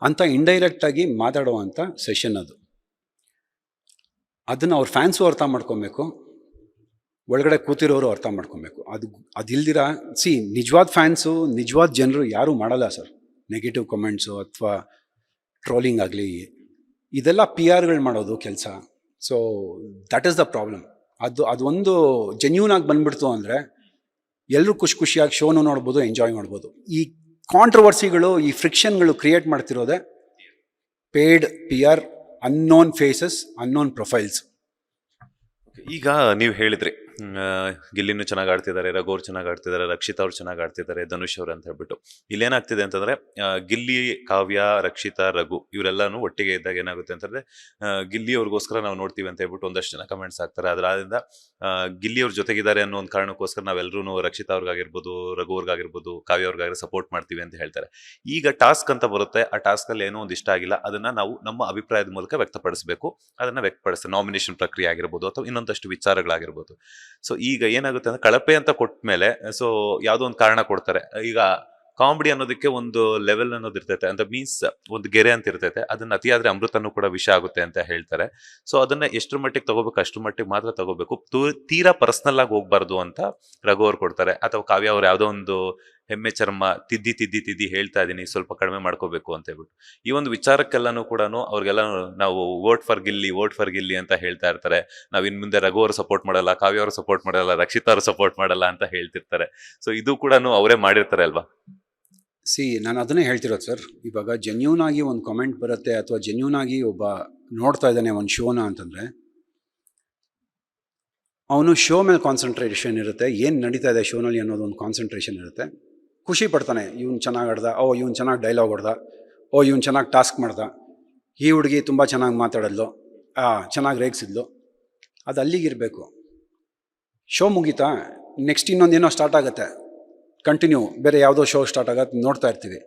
ಅಂತ ಇಂಡೈರೆಕ್ಟಾಗಿ ಮಾತಾಡುವಂಥ ಸೆಷನ್ ಅದು. ಅದನ್ನು ಅವ್ರ ಫ್ಯಾನ್ಸು ಅರ್ಥ ಮಾಡ್ಕೊಬೇಕು, ಒಳಗಡೆ ಕೂತಿರೋರು ಅರ್ಥ ಮಾಡ್ಕೊಬೇಕು. ಅದಿಲ್ದಿರ ನಿಜವಾದ ಫ್ಯಾನ್ಸು, ನಿಜವಾದ ಜನರು ಯಾರೂ ಮಾಡಲ್ಲ ಸರ್ ನೆಗೆಟಿವ್ ಕಮೆಂಟ್ಸು ಅಥವಾ ಟ್ರೋಲಿಂಗ್ ಆಗಲಿ. ಇದೆಲ್ಲ ಪಿ ಆರ್ಗಳು ಮಾಡೋದು ಕೆಲಸ. So that is the problem. ಅದೊಂದು ಜೆನ್ಯೂನ್ ಆಗಿ ಬಂದ್ಬಿಡ್ತು ಅಂದರೆ ಎಲ್ಲರೂ ಖುಷಿಯಾಗಿ ಶೋನು ನೋಡ್ಬೋದು, ಎಂಜಾಯ್ ಮಾಡ್ಬೋದು. ಈ ಕಾಂಟ್ರವರ್ಸಿಗಳು, ಈ ಫ್ರಿಕ್ಷನ್ಗಳು ಕ್ರಿಯೇಟ್ ಮಾಡ್ತಿರೋದೆ paid P R, unknown faces, unknown profiles. ಈಗ ನೀವು ಹೇಳಿದ್ರಿ ಗಿಲ್ಲಿನೂ ಚೆನ್ನಾಗಿ ಆಡ್ತಿದ್ದಾರೆ, ರಘು ಅವ್ರು ಚೆನ್ನಾಗಿ ಆಡ್ತಿದ್ದಾರೆ, ರಕ್ಷಿತಾ ಅವ್ರು ಚೆನ್ನಾಗಿ ಆಡ್ತಿದ್ದಾರೆ, ಧನುಷ್ ಅವ್ರು ಅಂತ ಹೇಳ್ಬಿಟ್ಟು. ಇಲ್ಲೇನಾಗ್ತಿದೆ ಅಂತಂದ್ರೆ ಗಿಲ್ಲಿ, ಕಾವ್ಯ, ರಕ್ಷಿತಾ, ರಘು ಇವರೆಲ್ಲಾನು ಒಟ್ಟಿಗೆ ಇದ್ದಾಗ ಏನಾಗುತ್ತೆ ಅಂತಂದ್ರೆ ಗಿಲ್ಲಿ ಅವ್ರಿಗೋಸ್ಕರ ನಾವು ನೋಡ್ತೀವಿ ಅಂತ ಹೇಳ್ಬಿಟ್ಟು ಒಂದಷ್ಟು ಜನ ಕಮೆಂಟ್ಸ್ ಹಾಕ್ತಾರೆ. ಅದರಿಂದ ಗಿಲ್ಲಿ ಅವ್ರ ಜೊತೆಗಿದ್ದಾರೆ ಅನ್ನೋ ಒಂದು ಕಾರಣಕ್ಕೋಸ್ಕರ ನಾವೆಲ್ಲರೂ ರಕ್ಷಿತಾ ಅವ್ರಿಗಾಗಿರ್ಬೋದು, ರಘು ಅವ್ರಿಗಾಗಿರ್ಬೋದು, ಕಾವ್ಯ ಅವ್ರಿಗಾಗಿರೋ ಸಪೋರ್ಟ್ ಮಾಡ್ತೀವಿ ಅಂತ ಹೇಳ್ತಾರೆ. ಈಗ ಟಾಸ್ಕ್ ಅಂತ ಬರುತ್ತೆ, ಆ ಟಾಸ್ಕ್ ಅಲ್ಲಿ ಏನೋ ಒಂದು ಇಷ್ಟ ಆಗಿಲ್ಲ, ಅದನ್ನ ನಾವು ನಮ್ಮ ಅಭಿಪ್ರಾಯದ ಮೂಲಕ ವ್ಯಕ್ತಪಡಿಸಬೇಕು. ಅದನ್ನ ವ್ಯಕ್ತಪಡಿಸ್ತಾರೆ, ನಾಮಿನೇಷನ್ ಪ್ರಕ್ರಿಯೆ ಆಗಿರ್ಬೋದು ಅಥವಾ ಇನ್ನೊಂದಷ್ಟು ವಿಚಾರಗಳಾಗಿರ್ಬೋದು. ಸೊ ಈಗ ಏನಾಗುತ್ತೆ ಅಂದ್ರೆ ಕಳಪೆ ಅಂತ ಕೊಟ್ಟ ಮೇಲೆ ಸೊ ಯಾವ್ದೋ ಒಂದು ಕಾರಣ ಕೊಡ್ತಾರೆ. ಈಗ ಕಾಮಿಡಿ ಅನ್ನೋದಕ್ಕೆ ಒಂದು ಲೆವೆಲ್ ಅನ್ನೋದು ಇರ್ತೈತೆ, ಅಂತ ಮೀನ್ಸ್ ಒಂದು ಗೆರೆ ಅಂತ ಇರ್ತೈತೆ. ಅದನ್ನ ಅತಿಯಾದ್ರೆ ಅಮೃತನೂ ಕೂಡ ವಿಷ ಆಗುತ್ತೆ ಅಂತ ಹೇಳ್ತಾರೆ. ಸೊ ಅದನ್ನ ಎಷ್ಟ್ರ ಮಟ್ಟಿಗೆ ತಗೋಬೇಕು ಅಷ್ಟ್ರ ಮಟ್ಟಿಗೆ ಮಾತ್ರ ತಗೋಬೇಕು, ತೀರಾ ಪರ್ಸನಲ್ ಆಗಿ ಹೋಗ್ಬಾರ್ದು ಅಂತ ರಘು ಅವ್ರು ಕೊಡ್ತಾರೆ. ಅಥವಾ ಕಾವ್ಯ ಅವ್ರು ಯಾವ್ದೋ ಒಂದು ಹೆಮ್ಮೆ ಚರ್ಮ ತಿದ್ದಿ ಹೇಳ್ತಾ ಇದೀನಿ, ಸ್ವಲ್ಪ ಕಡಿಮೆ ಮಾಡ್ಕೋಬೇಕು ಅಂತ ಹೇಳ್ಬಿಟ್ಟು ಈ ಒಂದು ವಿಚಾರಕ್ಕೆಲ್ಲಾನು ಕೂಡ ಅವ್ರಿಗೆಲ್ಲ ನಾವು ವೋಟ್ ಫಾರ್ ಗಿಲ್ಲಿ ಅಂತ ಹೇಳ್ತಾ ಇರ್ತಾರೆ. ನಾವ್ ಇನ್ ಮುಂದೆ ರಘು ಅವರು ಸಪೋರ್ಟ್ ಮಾಡಲ್ಲ, ಕಾವ್ಯ ಅವರು ಸಪೋರ್ಟ್ ಮಾಡಲ್ಲ, ರಕ್ಷಿತಾ ಅವರು ಸಪೋರ್ಟ್ ಮಾಡಲ್ಲ ಅಂತ ಹೇಳ್ತಿರ್ತಾರೆ. ಸೊ ಇದು ಕೂಡ ಅವರೇ ಮಾಡಿರ್ತಾರೆ ಅಲ್ವಾ? ನಾನು ಅದನ್ನೇ ಹೇಳ್ತಿರೋದು ಸರ್. ಇವಾಗ ಜೆನ್ಯೂನ್ ಆಗಿ ಒಂದು ಕಾಮೆಂಟ್ ಬರುತ್ತೆ ಅಥವಾ ಜೆನ್ಯೂನ್ ಆಗಿ ಒಬ್ಬ ನೋಡ್ತಾ ಇದ್ದಾನೆ ಒಂದು ಶೋನ ಅಂತಂದರೆ, ಅವನು ಶೋ ಮೇಲೆ ಕಾನ್ಸಂಟ್ರೇಷನ್ ಇರುತ್ತೆ, ಏನು ನಡೀತಾ ಇದೆ ಶೋನಲ್ಲಿ ಅನ್ನೋದು ಒಂದು ಕಾನ್ಸಂಟ್ರೇಷನ್ ಇರುತ್ತೆ. ಖುಷಿ ಪಡ್ತಾನೆ, ಇವ್ನು ಚೆನ್ನಾಗಿ ಆಡ್ದ, ಇವ್ನು ಚೆನ್ನಾಗಿ ಡೈಲಾಗ್ ಹೊಡ್ದ, ಇವ್ನು ಚೆನ್ನಾಗಿ ಟಾಸ್ಕ್ ಮಾಡ್ದ, ಈ ಹುಡುಗಿ ತುಂಬ ಚೆನ್ನಾಗಿ ಮಾತಾಡಲ್ಲು, ಚೆನ್ನಾಗಿ ರೇಗಿಸಿದ್ಲು. ಅದು ಅಲ್ಲಿಗಿರಬೇಕು. ಶೋ ಮುಗೀತಾ, ನೆಕ್ಸ್ಟ್ ಇನ್ನೊಂದೇನೋ ಸ್ಟಾರ್ಟ್ ಆಗುತ್ತೆ, ಕಂಟಿನ್ಯೂ ಬೇರೆ ಯಾವುದೋ ಶೋ ಸ್ಟಾರ್ಟ್ ಆಗತ್ತೆ, ನೋಡ್ತಾ ಇರ್ತೀವಿ.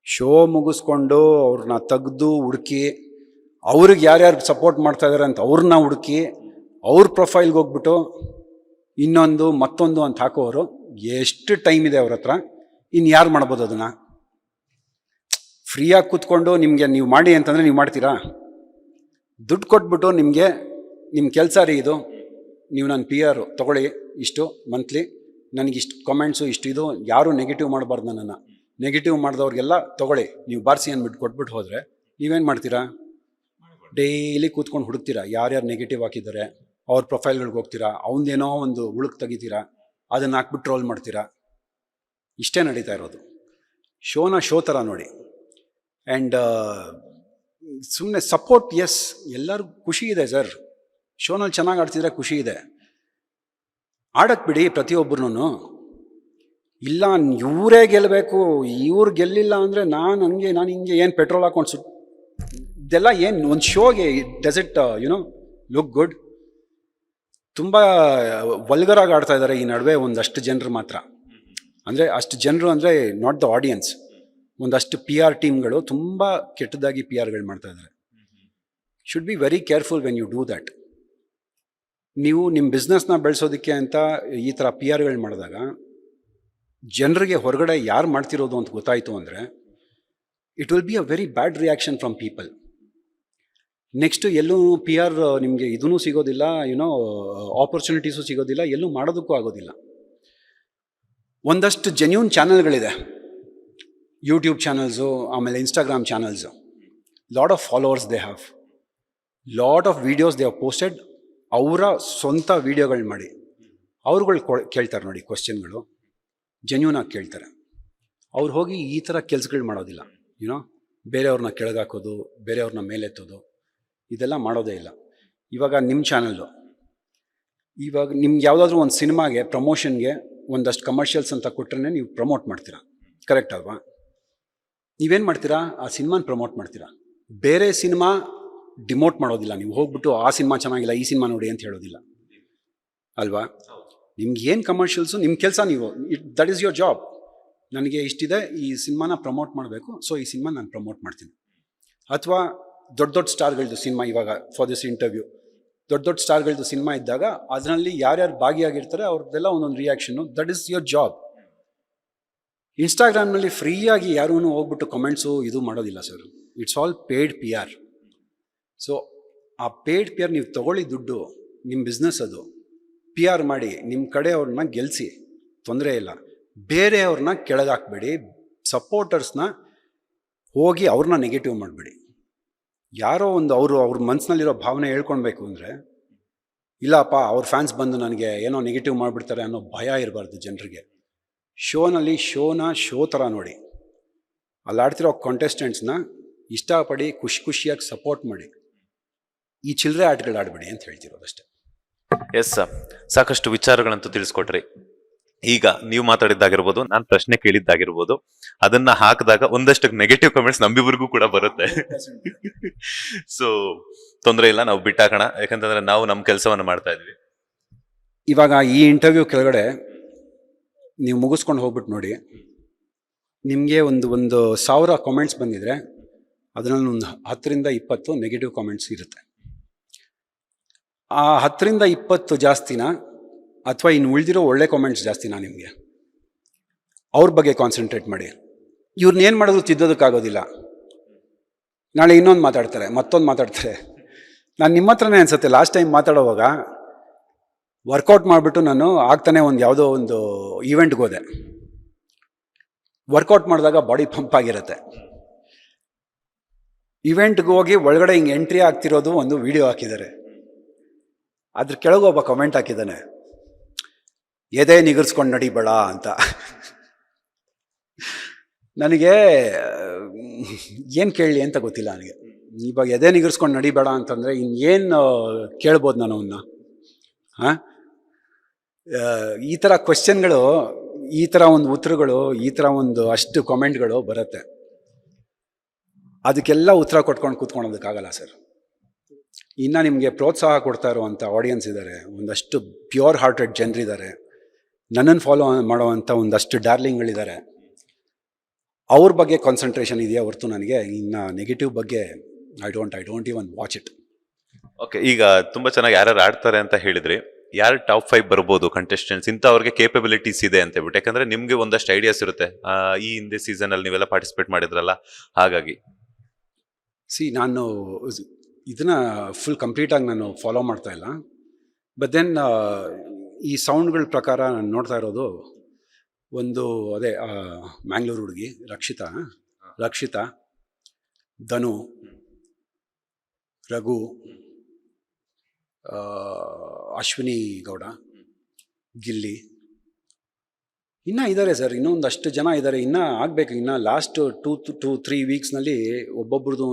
ಶೋ ಮುಗಿಸ್ಕೊಂಡು ಅವ್ರನ್ನ ತೆಗೆದು ಹುಡುಕಿ, ಅವ್ರಿಗೆ ಯಾರ್ಯಾರು ಸಪೋರ್ಟ್ ಮಾಡ್ತಾ ಇದ್ದಾರೆ ಅಂತ ಅವ್ರನ್ನ ಹುಡುಕಿ, ಅವ್ರ ಪ್ರೊಫೈಲ್ಗೆ ಹೋಗ್ಬಿಟ್ಟು ಇನ್ನೊಂದು ಮತ್ತೊಂದು ಅಂತ ಹಾಕೋರು. ಎಷ್ಟು ಟೈಮ್ ಇದೆ ಅವ್ರ ಹತ್ರ, ಇನ್ನು ಯಾರು ಮಾಡ್ಬೋದು ಅದನ್ನು? ಫ್ರೀಯಾಗಿ ಕೂತ್ಕೊಂಡು ನಿಮಗೆ ನೀವು ಮಾಡಿ ಅಂತಂದರೆ ನೀವು ಮಾಡ್ತೀರಾ? ದುಡ್ಡು ಕೊಟ್ಬಿಟ್ಟು ನಿಮ್ಮ ಕೆಲಸ ರೀ ಇದು, ನೀವು ನನ್ನ ಪಿ ಆರ್ ತೊಗೊಳ್ಳಿ, ಇಷ್ಟು ಮಂತ್ಲಿ, ನನಗಿಷ್ಟು ಕಮೆಂಟ್ಸು ಇಷ್ಟು, ಇದು ಯಾರೂ ನೆಗೆಟಿವ್ ಮಾಡಬಾರ್ದು. ನನ್ನನ್ನು ನೆಗೆಟಿವ್ ಮಾಡಿದವ್ರಿಗೆಲ್ಲ ತೊಗೊಳ್ಳಿ, ನೀವು ಬಾರಿಸಿ ಅಂದ್ಬಿಟ್ಟು ಕೊಟ್ಬಿಟ್ಟು ಹೋದರೆ ನೀವೇನು ಮಾಡ್ತೀರಾ? ಡೈಲಿ ಕೂತ್ಕೊಂಡು ಹುಡುಕ್ತೀರಾ ಯಾರ್ಯಾರು ನೆಗೆಟಿವ್ ಹಾಕಿದ್ದಾರೆ, ಅವ್ರ ಪ್ರೊಫೈಲ್ಗಳಿಗೆ ಹೋಗ್ತೀರಾ, ಅವನದೇನೋ ಒಂದು ಉಳುಕ್ ತೆಗಿತೀರಾ, ಅದನ್ನು ಹಾಕ್ಬಿಟ್ಟು ಟ್ರೋಲ್ ಮಾಡ್ತೀರಾ. ಇಷ್ಟೇ ನಡೀತಾ ಇರೋದು. ಶೋನ ಶೋ ಥರ ನೋಡಿ. ಆ್ಯಂಡ್ ಸುಮ್ಮನೆ ಸಪೋರ್ಟ್, ಎಸ್, ಎಲ್ಲರಿಗೂ ಖುಷಿ ಇದೆ ಸರ್. ಶೋನಲ್ಲಿ ಚೆನ್ನಾಗಿ ಆಡ್ತಿದ್ರೆ ಖುಷಿ ಇದೆ, ಆಡಕ್ಕೆ ಬಿಡಿ ಪ್ರತಿಯೊಬ್ಬರೂ. ಇಲ್ಲ ಇವರೇ ಗೆಲ್ಲಬೇಕು, ಇವ್ರು ಗೆಲ್ಲಿಲ್ಲ ಅಂದರೆ ನಾನು ಹಿಂಗೆ ಏನು ಪೆಟ್ರೋಲ್ ಹಾಕೊಂಡು ಇದೆಲ್ಲ ಏನು ಒಂದು ಶೋಗೆ? Does it look good? ತುಂಬ ವಲ್ಗರಾಗಿ ಆಡ್ತಾ ಇದ್ದಾರೆ ಈ ನಡುವೆ ಒಂದಷ್ಟು ಜನರು ಮಾತ್ರ. ಅಂದರೆ ಅಷ್ಟು ಜನರು ಅಂದರೆ ನಾಟ್ ದ ಆಡಿಯನ್ಸ್, ಒಂದಷ್ಟು ಪಿ ಆರ್ ಟೀಮ್ಗಳು ತುಂಬ ಕೆಟ್ಟದಾಗಿ ಪಿ ಆರ್ಗಳು ಮಾಡ್ತಾ ಇದ್ದಾರೆ. Should be very careful when you do that. ನೀವು ನಿಮ್ಮ ಬಿಸ್ನೆಸ್ನ ಬೆಳೆಸೋದಕ್ಕೆ ಅಂತ ಈ ಥರ ಪಿ ಆರ್ಗಳು ಮಾಡಿದಾಗ ಜನರಿಗೆ ಹೊರಗಡೆ ಯಾರು ಮಾಡ್ತಿರೋದು ಅಂತ ಗೊತ್ತಾಯಿತು ಅಂದರೆ it will be a very bad reaction from people. Next ಎಲ್ಲೂ ಪಿ ಆರ್ ನಿಮಗೆ ಇದೂ ಸಿಗೋದಿಲ್ಲ, ಆಪರ್ಚುನಿಟೀಸು ಸಿಗೋದಿಲ್ಲ, ಎಲ್ಲೂ ಮಾಡೋದಕ್ಕೂ ಆಗೋದಿಲ್ಲ. ಒಂದಷ್ಟು ಜೆನ್ಯೂನ್ ಚಾನಲ್ಗಳಿದೆ, ಯೂಟ್ಯೂಬ್ ಚಾನಲ್ಸು, ಆಮೇಲೆ Instagram channels. Lot of followers they have, lot of videos they have posted. ಅವರ ಸ್ವಂತ ವೀಡಿಯೋಗಳು ಮಾಡಿ ಅವ್ರುಗಳು ಕೇಳ್ತಾರೆ ನೋಡಿ ಕ್ವಶನ್ಗಳು, ಜೆನ್ಯೂನಾಗಿ ಕೇಳ್ತಾರೆ. ಅವ್ರು ಹೋಗಿ ಈ ಥರ ಕೆಲಸಗಳು ಮಾಡೋದಿಲ್ಲ. ಬೇರೆಯವ್ರನ್ನ ಕೆಳಗಾಕೋದು, ಬೇರೆಯವ್ರನ್ನ ಮೇಲೆತ್ತೋದು, ಇದೆಲ್ಲ ಮಾಡೋದೇ ಇಲ್ಲ. ಇವಾಗ ನಿಮ್ಮ ಚಾನಲ್ಲು, ಇವಾಗ ನಿಮ್ಗೆ ಯಾವುದಾದ್ರೂ ಒಂದು ಸಿನಿಮಾಗೆ ಪ್ರಮೋಷನ್ಗೆ ಒಂದಷ್ಟು ಕಮರ್ಷಿಯಲ್ಸ್ ಅಂತ ಕೊಟ್ಟರೆ ನೀವು ಪ್ರಮೋಟ್ ಮಾಡ್ತೀರಾ, ಕರೆಕ್ಟ್ ಅಲ್ವಾ? ನೀವೇನು ಮಾಡ್ತೀರಾ? ಆ ಸಿನಿಮಾನ ಪ್ರಮೋಟ್ ಮಾಡ್ತೀರಾ, ಬೇರೆ ಸಿನಿಮಾ ಡಿಮೋಟ್ ಮಾಡೋದಿಲ್ಲ. ನೀವು ಹೋಗ್ಬಿಟ್ಟು ಆ ಸಿನಿಮಾ ಚೆನ್ನಾಗಿಲ್ಲ, ಈ ಸಿನಿಮಾ ನೋಡಿ ಅಂತ ಹೇಳೋದಿಲ್ಲ ಅಲ್ವಾ? ನಿಮ್ಗೆ ಏನು ಕಮರ್ಷಿಯಲ್ಸು ನಿಮ್ಮ ಕೆಲಸ, ನೀವು ದಟ್ ಈಸ್ ಯುವರ್ ಜಾಬ್. ನನಗೆ ಇಷ್ಟಿದೆ, ಈ ಸಿನಿಮಾನ ಪ್ರಮೋಟ್ ಮಾಡಬೇಕು, ಸೊ ಈ ಸಿನಿಮಾ ನಾನು ಪ್ರಮೋಟ್ ಮಾಡ್ತೀನಿ. ಅಥವಾ ದೊಡ್ಡ ಸ್ಟಾರ್ಗಳದ್ದು ಸಿನಿಮಾ, ಇವಾಗ ಫಾರ್ ದಿಸ್ ಇಂಟರ್ವ್ಯೂ ದೊಡ್ಡ ಸ್ಟಾರ್ಗಳದ್ದು ಸಿನಿಮಾ ಇದ್ದಾಗ ಅದರಲ್ಲಿ ಯಾರ್ಯಾರು ಭಾಗಿಯಾಗಿರ್ತಾರೆ ಅವ್ರದ್ದೆಲ್ಲ ಒಂದೊಂದು ರಿಯಾಕ್ಷನ್ನು, ದಟ್ ಈಸ್ ಯುವರ್ ಜಾಬ್. ಇನ್ಸ್ಟಾಗ್ರಾಮ್ನಲ್ಲಿ ಫ್ರೀಯಾಗಿ ಯಾರೂ ಹೋಗ್ಬಿಟ್ಟು ಕಮೆಂಟ್ಸು ಇದು ಮಾಡೋದಿಲ್ಲ sir. It's all paid P R. So ಆ ಪೇಯ್ಡ್ ಪಿ ಆರ್ ನೀವು ತೊಗೊಳ್ಳಿ ದುಡ್ಡು, ನಿಮ್ಮ ಬಿಸ್ನೆಸ್ ಅದು. ಪಿ ಆರ್ ಮಾಡಿ ನಿಮ್ಮ ಕಡೆಯವ್ರನ್ನ ಗೆಲ್ಲಿಸಿ, ತೊಂದರೆ ಇಲ್ಲ. ಬೇರೆಯವ್ರನ್ನ ಕೆಳಗಾಕಬೇಡಿ, ಸಪೋರ್ಟರ್ಸ್ನ ಹೋಗಿ ಅವ್ರನ್ನ ನೆಗೆಟಿವ್ ಮಾಡಬೇಡಿ. ಯಾರೋ ಒಂದು ಅವ್ರ ಮನಸ್ಸಿನಲ್ಲಿರೋ ಭಾವನೆ ಹೇಳ್ಕೊಳ್ಬೇಕು ಅಂದರೆ, ಇಲ್ಲಪ್ಪ ಅವ್ರ ಫ್ಯಾನ್ಸ್ ಬಂದು ನನಗೆ ಏನೋ ನೆಗೆಟಿವ್ ಮಾಡಿಬಿಡ್ತಾರೆ ಅನ್ನೋ ಭಯ ಇರಬಾರ್ದು ಜನರಿಗೆ. ಶೋನಲ್ಲಿ ಶೋ ಥರ ನೋಡಿ, ಅಲ್ಲಿ ಆಡ್ತಿರೋ ಕಾಂಟೆಸ್ಟೆಂಟ್ಸ್ನ ಇಷ್ಟಪಡಿ ಖುಷಿಯಾಗಿ ಸಪೋರ್ಟ್ ಮಾಡಿ. ಈ ಚಿಲ್ಲರೆ ಆಟಗಳು ಆಡಬೇಡಿ ಅಂತ ಹೇಳ್ತಿರೋದಷ್ಟೇ. ಎಸ್ ಸರ್, ಸಾಕಷ್ಟು ವಿಚಾರಗಳಂತೂ ತಿಳಿಸ್ಕೊಟ್ರಿ. ಈಗ ನೀವು ಮಾತಾಡಿದ್ದಾಗಿರ್ಬೋದು, ನಾನು ಪ್ರಶ್ನೆ ಕೇಳಿದ್ದಾಗಿರ್ಬೋದು, ಅದನ್ನ ಹಾಕಿದಾಗ ಒಂದಷ್ಟು ನೆಗೆಟಿವ್ ಕಮೆಂಟ್ಸ್ ನಮ್ಮಿಬ್ಬರಿಗೂ ಕೂಡ ಬರುತ್ತೆ. ಸೊ ತೊಂದರೆ ಇಲ್ಲ, ನಾವು ಬಿಟ್ಟಾಕೋಣ. ಯಾಕಂತಂದ್ರೆ ನಾವು ನಮ್ಮ ಕೆಲಸವನ್ನು ಮಾಡ್ತಾ ಇದ್ವಿ. ಇವಾಗ ಈ ಇಂಟರ್ವ್ಯೂ ಕೆಳಗಡೆ ನೀವು ಮುಗಿಸ್ಕೊಂಡು ಹೋಗ್ಬಿಟ್ಟು ನೋಡಿ, ನಿಮಗೆ ಒಂದು 1000 ಕಾಮೆಂಟ್ಸ್ ಬಂದಿದ್ರೆ ಅದರಲ್ಲಿ ಒಂದು 10ರಿಂದ 20 ನೆಗೆಟಿವ್ ಕಾಮೆಂಟ್ಸ್ ಇರುತ್ತೆ. ಆ 10ರಿಂದ 20 ಜಾಸ್ತಿನ ಅಥವಾ ಇನ್ನು ಉಳಿದಿರೋ ಒಳ್ಳೆ ಕಾಮೆಂಟ್ಸ್ ಜಾಸ್ತಿನಾ ನಿಮಗೆ? ಅವ್ರ ಬಗ್ಗೆ ಕಾನ್ಸಂಟ್ರೇಟ್ ಮಾಡಿ. ಇವ್ರನ್ನ ಏನು ಮಾಡಿದ್ರು ತಿದ್ದೋದಕ್ಕಾಗೋದಿಲ್ಲ. ನಾಳೆ ಇನ್ನೊಂದು ಮಾತಾಡ್ತಾರೆ, ಮತ್ತೊಂದು ಮಾತಾಡ್ತಾರೆ. ನಾನು ನಿಮ್ಮ ಹತ್ರನೇ ಅನಿಸುತ್ತೆ, ಲಾಸ್ಟ್ ಟೈಮ್ ಮಾತಾಡೋವಾಗ ವರ್ಕೌಟ್ ಮಾಡಿಬಿಟ್ಟು ನಾನು ಆಗ್ತಾನೆ ಯಾವುದೋ ಒಂದು ಈವೆಂಟ್ಗೆ ಹೋದೆ. ವರ್ಕೌಟ್ ಮಾಡಿದಾಗ ಬಾಡಿ ಪಂಪ್ ಆಗಿರುತ್ತೆ. ಇವೆಂಟ್ಗೆ ಹೋಗಿ ಒಳಗಡೆ ಹಿಂಗೆ ಎಂಟ್ರಿ ಆಗ್ತಿರೋದು ಒಂದು ವಿಡಿಯೋ ಹಾಕಿದ್ದಾರೆ. ಅದ್ರ ಕೆಳಗೆ ಒಬ್ಬ ಕಮೆಂಟ್ ಹಾಕಿದ್ದಾನೆ, ಎದೆ ನಿಗರ್ಸ್ಕೊಂಡು ನಡಿಬೇಡ ಅಂತ. ನನಗೆ ಏನು ಕೇಳಲಿ ಅಂತ ಗೊತ್ತಿಲ್ಲ ನನಗೆ. ಇವಾಗ ಎದೆ ನಿಗರ್ಸ್ಕೊಂಡು ನಡಿಬೇಡ ಅಂತಂದರೆ ಇನ್ನೇನು ಕೇಳ್ಬೋದು ನಾನು ಅವನ್ನ? ಹಾಂ, ಈ ಥರ ಕ್ವೆಶ್ಚನ್ಗಳು, ಈ ಥರ ಒಂದು ಉತ್ತರಗಳು, ಈ ಥರ ಒಂದು ಅಷ್ಟು ಕಾಮೆಂಟ್ಗಳು ಬರುತ್ತೆ. ಅದಕ್ಕೆಲ್ಲ ಉತ್ತರ ಕೊಟ್ಕೊಂಡು ಕೂತ್ಕೊಳೋದಕ್ಕಾಗಲ್ಲ ಸರ್. ಇನ್ನು ನಿಮಗೆ ಪ್ರೋತ್ಸಾಹ ಕೊಡ್ತಾ ಇರುವಂಥ ಆಡಿಯನ್ಸ್ ಇದ್ದಾರೆ, ಒಂದಷ್ಟು ಪ್ಯೂರ್ ಹಾರ್ಟೆಡ್ ಜನರಿದ್ದಾರೆ, ನನ್ನನ್ನು ಫಾಲೋ ಮಾಡುವಂಥ ಒಂದಷ್ಟು ಡಾರ್ಲಿಂಗ್ಗಳಿದ್ದಾರೆ. ಅವ್ರ ಬಗ್ಗೆ ಕಾನ್ಸಂಟ್ರೇಷನ್ ಇದೆಯಾ ಹೊರತು ನನಗೆ ಇನ್ನು ನೆಗೆಟಿವ್ ಬಗ್ಗೆ I don't even watch it. Okay, ಈಗ ತುಂಬಾ ಚೆನ್ನಾಗಿ ಯಾರ್ಯಾರು ಆಡ್ತಾರೆ ಅಂತ ಹೇಳಿದ್ರಿ. ಯಾರು ಟಾಪ್ 5 ಬರ್ಬೋದು ಕಂಟೆಸ್ಟೆಂಟ್ಸ್, ಇಂಥವ್ರಿಗೆ ಕೇಪಬಿಲಿಟೀಸ್ ಇದೆ ಅಂತ ಹೇಳ್ಬಿಟ್ಟು? ಯಾಕಂದ್ರೆ ನಿಮ್ಗೆ ಒಂದಷ್ಟು ಐಡಿಯಾಸ್ ಇರುತ್ತೆ, ಈ ಹಿಂದೆ ಸೀಸನ್ ಅಲ್ಲಿ ನೀವೆಲ್ಲ ಪಾರ್ಟಿಸಿಪೇಟ್ ಮಾಡಿದ್ರಲ್ಲ, ಹಾಗಾಗಿ. ನಾನು ಇದನ್ನ ಫುಲ್ ಕಂಪ್ಲೀಟಾಗಿ ನಾನು ಫಾಲೋ ಮಾಡ್ತಾ ಇಲ್ಲ. ಬಟ್ ದೆನ್ ಈ ಸೌಂಡ್ಗಳ ಪ್ರಕಾರ ನಾನು ನೋಡ್ತಾ ಇರೋದು ಒಂದು ಅದೇ ಮ್ಯಾಂಗ್ಳೂರು ಹುಡುಗಿ ರಕ್ಷಿತಾ, ಧನು, ರಘು, ಅಶ್ವಿನಿ ಗೌಡ, ಗಿಲ್ಲಿ, ಇನ್ನೂ ಇದ್ದಾರೆ ಸರ್. ಇನ್ನೂ ಒಂದಷ್ಟು ಜನ ಇದ್ದಾರೆ, ಇನ್ನೂ ಆಗಬೇಕು. ಇನ್ನು ಲಾಸ್ಟ್ 2-3 ವೀಕ್ಸ್ನಲ್ಲಿ ಒಬ್ಬೊಬ್ರದ್ದು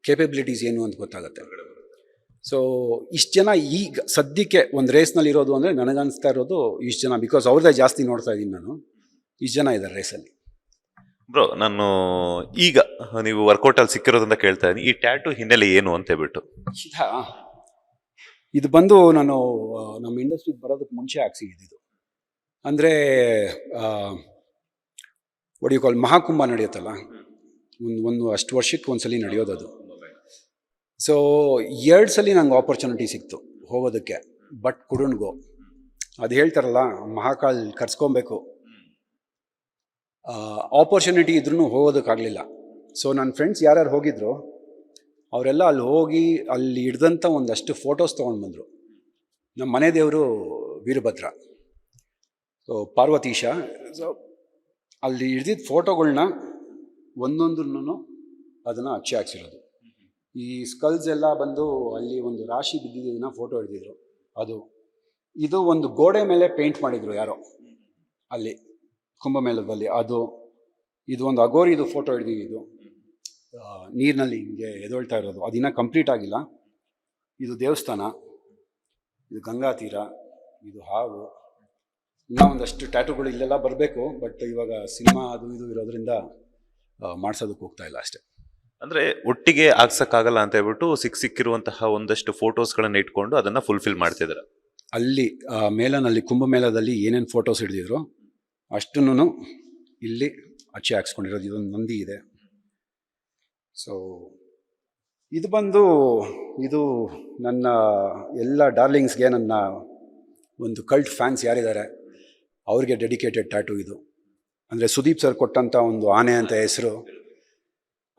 ಕೇಪಬಿಲಿಟೀಸ್ ಏನು ಅಂತ ಗೊತ್ತಾಗುತ್ತೆ. ಸೊ ಇಷ್ಟು ಜನ ಈಗ ಸದ್ಯಕ್ಕೆ ಒಂದು ರೇಸ್ನಲ್ಲಿ ಇರೋದು ಅಂದರೆ ನನಗನ್ನಿಸ್ತಾ ಇರೋದು ಇಷ್ಟು ಜನ, ಬಿಕಾಸ್ ಅವ್ರದ್ದೇ ಜಾಸ್ತಿ ನೋಡ್ತಾ ಇದ್ದೀನಿ ನಾನು. ಇಷ್ಟು ಜನ ಇದ್ದಾರೆ ರೇಸಲ್ಲಿ. ಬ್ರೋ, ನಾನು ಈಗ ನೀವು ವರ್ಕೌಟಲ್ಲಿ ಸಿಕ್ಕಿರೋದ್ರಿಂದ ಕೇಳ್ತಾ ಇದ್ದೀನಿ, ಈ ಟ್ಯಾಟೂ ಹಿನ್ನೆಲೆ ಏನು ಅಂತ ಹೇಳ್ಬಿಟ್ಟು? ಇದು ಬಂದು ನಾನು ನಮ್ಮ ಇಂಡಸ್ಟ್ರಿಗೆ ಬರೋದಕ್ಕೆ ಮುಂಚೆ ಹಾಕ್ಸಿದ್ದು. ಅಂದರೆ ಕಾಲ್ ಮಹಾಕುಂಭ ನಡೆಯುತ್ತಲ್ಲ, ಒಂದು ಅಷ್ಟು ವರ್ಷಕ್ಕೆ ಒಂದ್ಸಲಿ ನಡೆಯೋದದು. ಸೊ 2 ಸಲ ನಂಗೆ ಆಪರ್ಚುನಿಟಿ ಸಿಕ್ತು ಹೋಗೋದಕ್ಕೆ, ಬಟ್ ಕುಡಂಟ್ ಗೋ. ಅದು ಹೇಳ್ತಾರಲ್ಲ, ಮಹಾಕಾಲ್ ಕರ್ಸ್ಕೊಬೇಕು. ಆಪರ್ಚುನಿಟಿ ಇದ್ರೂ ಹೋಗೋದಕ್ಕಾಗಲಿಲ್ಲ. ಸೊ ನನ್ನ ಫ್ರೆಂಡ್ಸ್ ಯಾರ್ಯಾರು ಹೋಗಿದ್ರು ಅವರೆಲ್ಲ ಅಲ್ಲಿ ಹೋಗಿ ಅಲ್ಲಿ ಹಿಡ್ದಂಥ ಒಂದಷ್ಟು ಫೋಟೋಸ್ ತೊಗೊಂಡು ಬಂದರು. ನಮ್ಮ ಮನೆ ದೇವರು ವೀರಭದ್ರ, ಸೊ ಪಾರ್ವತೀಶ. ಸೊ ಅಲ್ಲಿ ಹಿಡ್ದಿದ್ದ ಫೋಟೋಗಳನ್ನ ಒಂದೊಂದನ್ನು ಅದನ್ನು ಅಚ್ಚೆ ಹಾಕ್ಸಿರೋದು. ಈ ಸ್ಕಲ್ಸ್ ಎಲ್ಲ ಬಂದು ಅಲ್ಲಿ ಒಂದು ರಾಶಿ ಬಿದ್ದಿದ್ದನ್ನ ಫೋಟೋ ಹಿಡಿದಿದ್ರು. ಇದು ಒಂದು ಗೋಡೆ ಮೇಲೆ ಪೇಂಟ್ ಮಾಡಿದರು ಯಾರೋ ಅಲ್ಲಿ ಕುಂಭಮೇಳದಲ್ಲಿ. ಇದು ಒಂದು ಅಗೋರಿದು ಫೋಟೋ ಹಿಡಿದಿದ್ದು ನೀರಿನಲ್ಲಿ ಹಿಂಗೆ ಎದೊಳ್ತಾ ಇರೋದು. ಅದಿನ್ನ ಕಂಪ್ಲೀಟ್ ಆಗಿಲ್ಲ. ಇದು ದೇವಸ್ಥಾನ, ಇದು ಗಂಗಾ ತೀರ, ಇದು ಹಾವು. ಇನ್ನೂ ಒಂದಷ್ಟು ಟ್ಯಾಟೂಗಳು ಇಲ್ಲೆಲ್ಲ ಬರಬೇಕು, ಬಟ್ ಇವಾಗ ಸಿನಿಮಾ ಅದು ಇದು ಇರೋದ್ರಿಂದ ಮಾಡ್ಸೋದಕ್ಕೆ ಹೋಗ್ತಾ ಇಲ್ಲ ಅಷ್ಟೇ. ಅಂದ್ರೆ ಒಟ್ಟಿಗೆ ಆಗ್ಸಕ್ಕಾಗಲ್ಲ ಅಂತ ಹೇಳ್ಬಿಟ್ಟು ಸಿಕ್ಕಿರುವಂತಹ ಒಂದಷ್ಟು ಫೋಟೋಸ್ಗಳನ್ನ ಇಟ್ಕೊಂಡು ಅದನ್ನ ಫುಲ್ಫಿಲ್ ಮಾಡ್ತಿದ್ದಾರೆ. ಅಲ್ಲಿ ಮೇಲನಲ್ಲಿ ಕುಂಭಮೇಳದಲ್ಲಿ ಏನೇನು ಫೋಟೋಸ್ ಹಿಡಿದಿದ್ರು ಅಷ್ಟನ್ನು ಇಲ್ಲಿ ಅಚ್ಚೆ ಹಾಕ್ಸ್ಕೊಂಡಿರೋದು. ಇದೊಂದು ನಂದಿ ಇದೆ. ಸೊ ಇದು ನನ್ನ ಎಲ್ಲ ಡಾರ್ಲಿಂಗ್ಸ್ಗೆ, ನನ್ನ ಒಂದು ಕಲ್ಟ್ ಫ್ಯಾನ್ಸ್ ಯಾರಿದ್ದಾರೆ ಅವ್ರಿಗೆ ಡೆಡಿಕೇಟೆಡ್ ಟ್ಯಾಟೂ ಇದು. ಅಂದರೆ ಸುದೀಪ್ ಸರ್ ಕೊಟ್ಟಂಥ ಒಂದು ಆನೆ ಅಂತ ಹೆಸರು,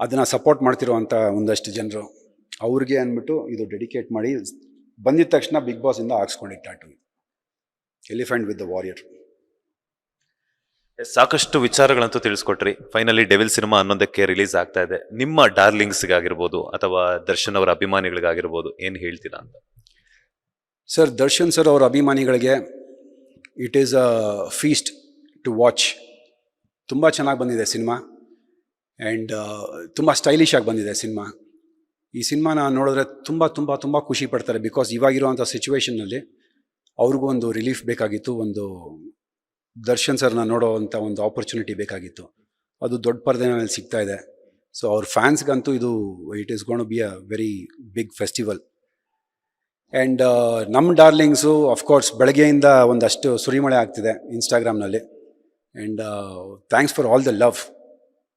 ಅದನ್ನು ಸಪೋರ್ಟ್ ಮಾಡ್ತಿರೋವಂಥ ಒಂದಷ್ಟು ಜನರು, ಅವ್ರಿಗೆ ಅಂದ್ಬಿಟ್ಟು ಇದು ಡೆಡಿಕೇಟ್ ಮಾಡಿ ಬಂದಿದ ತಕ್ಷಣ ಬಿಗ್ ಬಾಸಿಂದ ಹಾಕ್ಸ್ಕೊಂಡಿದ್ದು tattoo. Elephant with the warrior. ಸಾಕಷ್ಟು ವಿಚಾರಗಳಂತೂ ತಿಳಿಸ್ಕೊಟ್ರಿ. ಫೈನಲಿ ಡೆವಿಲ್ ಸಿನಿಮಾ ಅನ್ನೋದಕ್ಕೆ ರಿಲೀಸ್ ಆಗ್ತಾ ಇದೆ. ನಿಮ್ಮ ಡಾರ್ಲಿಂಗ್ಸ್ಗಾಗಿರ್ಬೋದು ಅಥವಾ ದರ್ಶನ್ ಅವರ ಅಭಿಮಾನಿಗಳಿಗಾಗಿರ್ಬೋದು ಏನು ಹೇಳ್ತೀರಾ ಅಂತ? ಸರ್, ದರ್ಶನ್ ಸರ್ ಅವರ ಅಭಿಮಾನಿಗಳಿಗೆ it is a feast to watch. ತುಂಬ ಚೆನ್ನಾಗಿ ಬಂದಿದೆ ಸಿನಿಮಾ ಆ್ಯಂಡ್ ತುಂಬ ಸ್ಟೈಲಿಶ್ ಆಗಿ ಬಂದಿದೆ ಸಿನಿಮಾ. ಈ ಸಿನಿಮಾನ ನೋಡಿದ್ರೆ ತುಂಬ ತುಂಬ ತುಂಬ ಖುಷಿ ಪಡ್ತಾರೆ. ಬಿಕಾಸ್ ಇವಾಗಿರುವಂಥ ಸಿಚುವೇಷನ್ನಲ್ಲಿ ಅವ್ರಿಗೂ ಒಂದು ರಿಲೀಫ್ ಬೇಕಾಗಿತ್ತು, ಒಂದು ದರ್ಶನ್ ಸರ್ನ ನೋಡೋವಂಥ ಒಂದು ಆಪರ್ಚುನಿಟಿ ಬೇಕಾಗಿತ್ತು. ಅದು ದೊಡ್ಡ ಪರದೆ ಮೇಲೆ ಸಿಗ್ತಾ ಇದೆ. ಸೊ ಅವ್ರ ಫ್ಯಾನ್ಸ್ಗಂತೂ ಇದು it is gonna be a very big festival. And ನಮ್ಮ ಡಾರ್ಲಿಂಗ್ಸು ಅಫ್ಕೋರ್ಸ್ ಬೆಳಗ್ಗೆಯಿಂದ ಒಂದಷ್ಟು ಸುರಿಮಳೆ ಆಗ್ತಿದೆ ಇನ್ಸ್ಟಾಗ್ರಾಮ್ನಲ್ಲಿ. And thanks for all the love.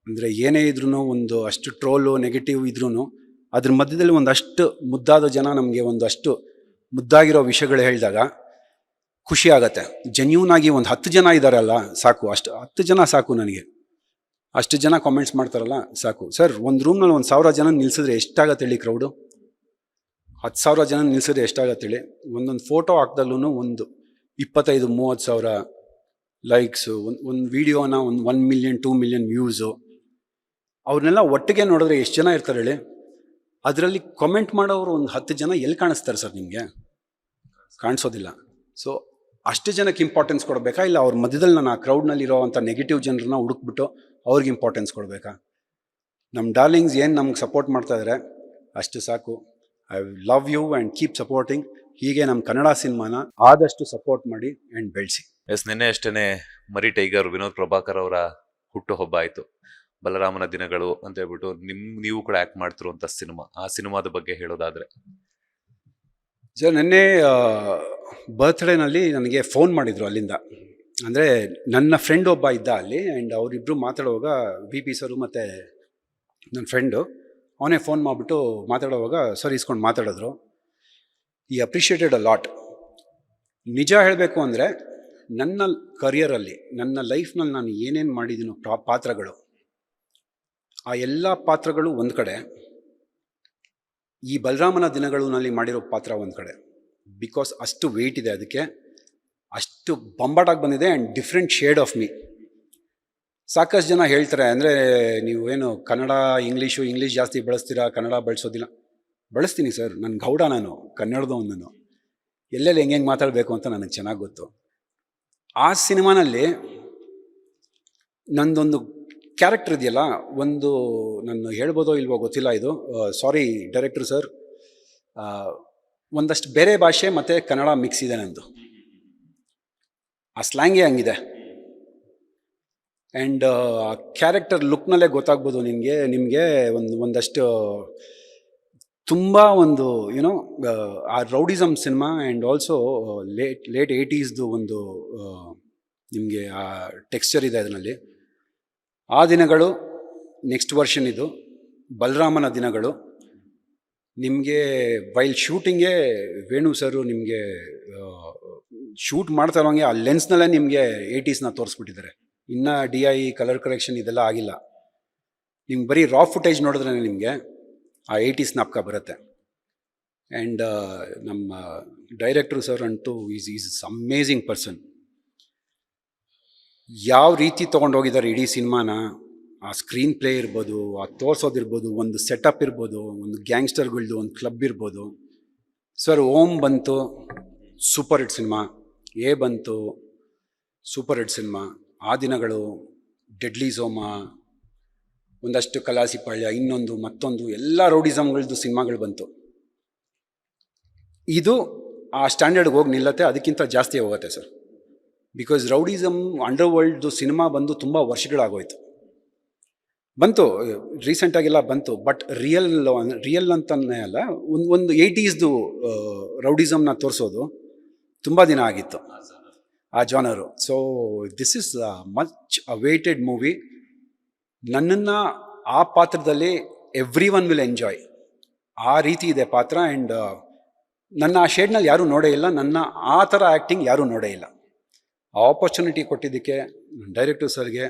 ಅಂದರೆ ಏನೇ ಇದ್ರೂ ಒಂದು ಅಷ್ಟು ಟ್ರೋಲು ನೆಗೆಟಿವ್ ಇದ್ರೂ ಅದ್ರ ಮಧ್ಯದಲ್ಲಿ ಒಂದಷ್ಟು ಮುದ್ದಾದ ಜನ ನಮಗೆ ಒಂದಷ್ಟು ಮುದ್ದಾಗಿರೋ ವಿಷಯಗಳು ಹೇಳಿದಾಗ ಖುಷಿ ಆಗತ್ತೆ. ಜೆನ್ಯೂನ್ ಆಗಿ ಒಂದು 10 ಜನ ಇದ್ದಾರಲ್ಲ ಸಾಕು, ಅಷ್ಟು 10 ಜನ ಸಾಕು ನನಗೆ. ಅಷ್ಟು ಜನ ಕಾಮೆಂಟ್ಸ್ ಮಾಡ್ತಾರಲ್ಲ ಸಾಕು. ಸರ್, ಒಂದು ರೂಮ್ನಲ್ಲಿ 1,000 ಜನ ನಿಲ್ಸಿದ್ರೆ ಎಷ್ಟಾಗತ್ತೆ ಹೇಳಿ ಕ್ರೌಡು? 10,000 ಜನ ನಿಲ್ಸಿದ್ರೆ ಎಷ್ಟಾಗತ್ತೆ ಹೇಳಿ? ಒಂದೊಂದು ಫೋಟೋ ಹಾಕ್ದಾಗ್ಲೂ ಒಂದು 25-30 ಸಾವಿರ ಲೈಕ್ಸು, ಒಂದು ವೀಡಿಯೋನ 1 ಮಿಲಿಯನ್ 2 ಮಿಲಿಯನ್ ವ್ಯೂಸು. ಅವ್ರನ್ನೆಲ್ಲ ಒಟ್ಟಿಗೆ ನೋಡಿದ್ರೆ ಎಷ್ಟು ಜನ ಇರ್ತಾರೆ ಹೇಳಿ? ಅದರಲ್ಲಿ ಕಾಮೆಂಟ್ ಮಾಡೋರು ಒಂದು 10 ಜನ ಎಲ್ಲಿ ಕಾಣಿಸ್ತಾರೆ ಸರ್ ನಿಮಗೆ? ಕಾಣಿಸೋದಿಲ್ಲ. ಸೊ ಅಷ್ಟು ಜನಕ್ಕೆ ಇಂಪಾರ್ಟೆನ್ಸ್ ಕೊಡಬೇಕಾ, ಇಲ್ಲ ಅವ್ರ ಮಧ್ಯದಲ್ಲಿ ನಾನು ಆ ಕ್ರೌಡ್ನಲ್ಲಿರೋವಂಥ ನೆಗೆಟಿವ್ ಜನರನ್ನ ಹುಡುಕ್ಬಿಟ್ಟು ಅವ್ರಿಗೆ ಇಂಪಾರ್ಟೆನ್ಸ್ ಕೊಡಬೇಕಾ? ನಮ್ಮ ಡಾರ್ಲಿಂಗ್ಸ್ ಏನು ನಮ್ಗೆ ಸಪೋರ್ಟ್ ಮಾಡ್ತಾ ಇದ್ದಾರೆ ಅಷ್ಟು ಸಾಕು. I love you and keep supporting. ಹೀಗೆ ನಮ್ಮ ಕನ್ನಡ ಸಿನಿಮಾನ ಆದಷ್ಟು ಸಪೋರ್ಟ್ ಮಾಡಿ ಆ್ಯಂಡ್ ಬೆಳೆಸಿ. ನಿನ್ನೆ ಅಷ್ಟೇ ಮರಿ ಟೈಗರ್ ವಿನೋದ್ ಪ್ರಭಾಕರ್ ಅವರ ಹುಟ್ಟುಹಬ್ಬ ಆಯಿತು. ಬಲರಾಮನ ದಿನಗಳು ಅಂತ ಹೇಳ್ಬಿಟ್ಟು ನೀವು ಕೂಡ ಆ್ಯಕ್ಟ್ ಮಾಡ್ತಿರುವಂಥ ಸಿನಿಮಾ, ಆ ಸಿನಿಮಾದ ಬಗ್ಗೆ ಹೇಳೋದಾದರೆ? ಸರ್, ನಿನ್ನೆ ಬರ್ತ್ಡೇನಲ್ಲಿ ನನಗೆ ಫೋನ್ ಮಾಡಿದರು ಅಲ್ಲಿಂದ. ಅಂದರೆ ನನ್ನ ಫ್ರೆಂಡ್ ಒಬ್ಬ ಇದ್ದ ಅಲ್ಲಿ, ಆ್ಯಂಡ್ ಅವರಿಬ್ಬರು ಮಾತಾಡುವಾಗ VP ಸರು ಮತ್ತು ನನ್ನ ಫ್ರೆಂಡು ಅವನೇ ಫೋನ್ ಮಾಡಿಬಿಟ್ಟು ಮಾತಾಡುವಾಗ ಸರ್ ಇಸ್ಕೊಂಡು ಮಾತಾಡಿದ್ರು. ಈ ಅಪ್ರಿಷಿಯೇಟೆಡ್ ಅ ಲಾಟ್. ನಿಜ ಹೇಳಬೇಕು ಅಂದರೆ ನನ್ನ ಕರಿಯರಲ್ಲಿ, ನನ್ನ ಲೈಫ್ನಲ್ಲಿ ನಾನು ಏನೇನು ಮಾಡಿದ್ದೀನೋ ಪಾತ್ರಗಳು, ಆ ಎಲ್ಲ ಪಾತ್ರಗಳು ಒಂದು ಕಡೆ, ಈ ಬಲರಾಮನ ದಿನಗಳಲ್ಲಿ ಮಾಡಿರೋ ಪಾತ್ರ ಒಂದು ಕಡೆ. ಬಿಕಾಸ್ ಅಷ್ಟು ವೆಯ್ಟ್ ಇದೆ ಅದಕ್ಕೆ, ಅಷ್ಟು ಬಂಬಾಟಾಗಿ ಬಂದಿದೆ and different shade of me. ಸಾಕಷ್ಟು ಜನ ಹೇಳ್ತಾರೆ, ಅಂದರೆ ನೀವು ಏನು ಕನ್ನಡ ಇಂಗ್ಲೀಷ್ ಜಾಸ್ತಿ ಬಳಸ್ತೀರಾ, ಕನ್ನಡ ಬಳಸೋದಿಲ್ಲ. ಬಳಸ್ತೀನಿ ಸರ್, ನನ್ನ ಗೌಡ, ನಾನು ಕನ್ನಡದವನು. ಎಲ್ಲೆಲ್ಲಿ ಹೆಂಗೆ ಮಾತಾಡಬೇಕು ಅಂತ ನನಗೆ ಚೆನ್ನಾಗಿ ಗೊತ್ತು. ಆ ಸಿನಿಮಾನಲ್ಲಿ ನಂದೊಂದು ಕ್ಯಾರೆಕ್ಟರ್ ಇದೆಯಲ್ಲ, ಒಂದು ನಾನು ಹೇಳ್ಬೋದೋ ಇಲ್ವೋ ಗೊತ್ತಿಲ್ಲ, ಇದು ಸಾರಿ ಡೈರೆಕ್ಟರ್ ಸರ್, ಒಂದಷ್ಟು ಬೇರೆ ಭಾಷೆ ಮತ್ತು ಕನ್ನಡ ಮಿಕ್ಸ್ ಇದೆ ನಂದು. ಆ ಸ್ಲ್ಯಾಂಗೇ ಹಂಗಿದೆ. ಆ್ಯಂಡ್ ಕ್ಯಾರೆಕ್ಟರ್ ಲುಕ್ನಲ್ಲೇ ಗೊತ್ತಾಗ್ಬೋದು ನಿಮಗೆ ಒಂದಷ್ಟು ತುಂಬ ಒಂದು ಏನೋ ಆ rowdyism cinema and also late 80s ಒಂದು ನಿಮಗೆ ಆ ಟೆಕ್ಸ್ಚರ್ ಇದೆ ಅದರಲ್ಲಿ. ಆ ದಿನಗಳು ನೆಕ್ಸ್ಟ್ ವರ್ಷನ್ ಇದು ಬಲರಾಮನ ದಿನಗಳು. ನಿಮಗೆ ವೈಲ್ ಶೂಟಿಂಗೇ ವೇಣು ಸರು ನಿಮಗೆ ಶೂಟ್ ಮಾಡ್ತಾ ಇರೋಂಗೆ ಆ ಲೆನ್ಸ್ನಲ್ಲೇ ನಿಮಗೆ 80sನ ತೋರಿಸ್ಬಿಟ್ಟಿದ್ದಾರೆ. ಇನ್ನು DI ಕಲರ್ ಕರೆಕ್ಷನ್ ಇದೆಲ್ಲ ಆಗಿಲ್ಲ. ನಿಮ್ಗೆ ಬರೀ ರಾ ಫುಟೇಜ್ ನೋಡಿದ್ರೆ ನಿಮಗೆ ಆ 80s ಜ್ಞಾಪಕ ಬರುತ್ತೆ. ಆ್ಯಂಡ್ ನಮ್ಮ ಡೈರೆಕ್ಟ್ರು ಸರ್ ಅಂತೂ ಈಸ್ ಅಮೇಝಿಂಗ್ ಪರ್ಸನ್. ಯಾವ ರೀತಿ ತೊಗೊಂಡೋಗಿದ್ದಾರೆ ಇಡೀ ಸಿನಿಮಾನ, ಆ ಸ್ಕ್ರೀನ್ ಪ್ಲೇ ಇರ್ಬೋದು, ಆ ತೋರಿಸೋದಿರ್ಬೋದು, ಒಂದು ಸೆಟಪ್ ಇರ್ಬೋದು, ಒಂದು ಗ್ಯಾಂಗ್ಸ್ಟರ್ಗಳ್ದು ಒಂದು ಕ್ಲಬ್ ಇರ್ಬೋದು. ಸರ್, ಓಮ್ ಬಂತು, ಸೂಪರ್ ಹಿಟ್ ಸಿನಿಮಾ. ಎ ಬಂತು, ಸೂಪರ್ ಹಿಟ್ ಸಿನಿಮಾ. ಆ ದಿನಗಳು, ಡೆಡ್ಲಿ ಝೋಮ, ಒಂದಷ್ಟು ಕಲಾಸಿಪಾಳ್ಯ, ಇನ್ನೊಂದು ಮತ್ತೊಂದು ಎಲ್ಲ ರೌಡಿಸಮ್ಗಳದ್ದು ಸಿನಿಮಾಗಳು ಬಂತು. ಇದು ಆ ಸ್ಟ್ಯಾಂಡರ್ಡ್ಗೆ ಹೋಗಿ ನಿಲ್ಲತ್ತೆ, ಅದಕ್ಕಿಂತ ಜಾಸ್ತಿ ಹೋಗುತ್ತೆ ಸರ್. ಬಿಕಾಸ್ ರೌಡಿಸಮ್ ಅಂಡರ್ ವರ್ಲ್ಡ್ದು ಸಿನಿಮಾ ಬಂದು ತುಂಬ ವರ್ಷಗಳಾಗೋಯ್ತು. ಬಂತು ರೀಸೆಂಟಾಗೆಲ್ಲ ಬಂತು, ಬಟ್ ರಿಯಲ್ ಅಂತಲೇ ಅಲ್ಲ, ಒಂದು 80sದು ರೌಡಿಸಮ್ನ ತೋರಿಸೋದು ತುಂಬ ದಿನ ಆಗಿತ್ತು ಆ ಜಾನರು. So this is much awaited movie. ನನ್ನನ್ನು ಆ ಪಾತ್ರದಲ್ಲಿ ಎವ್ರಿ ಒನ್ ವಿಲ್ ಎಂಜಾಯ್. ಆ ರೀತಿ ಇದೆ ಪಾತ್ರ. ಆ್ಯಂಡ್ ನನ್ನ ಆ ಶೇಡ್ನಲ್ಲಿ ಯಾರೂ ನೋಡೇ ಇಲ್ಲ, ನನ್ನ ಆ ಥರ ಆ್ಯಕ್ಟಿಂಗ್ ಯಾರೂ ನೋಡೇ ಇಲ್ಲ. ಆ ಆಪರ್ಚುನಿಟಿ ಕೊಟ್ಟಿದ್ದಕ್ಕೆ ಡೈರೆಕ್ಟರ್ ಸರ್ಗೆ,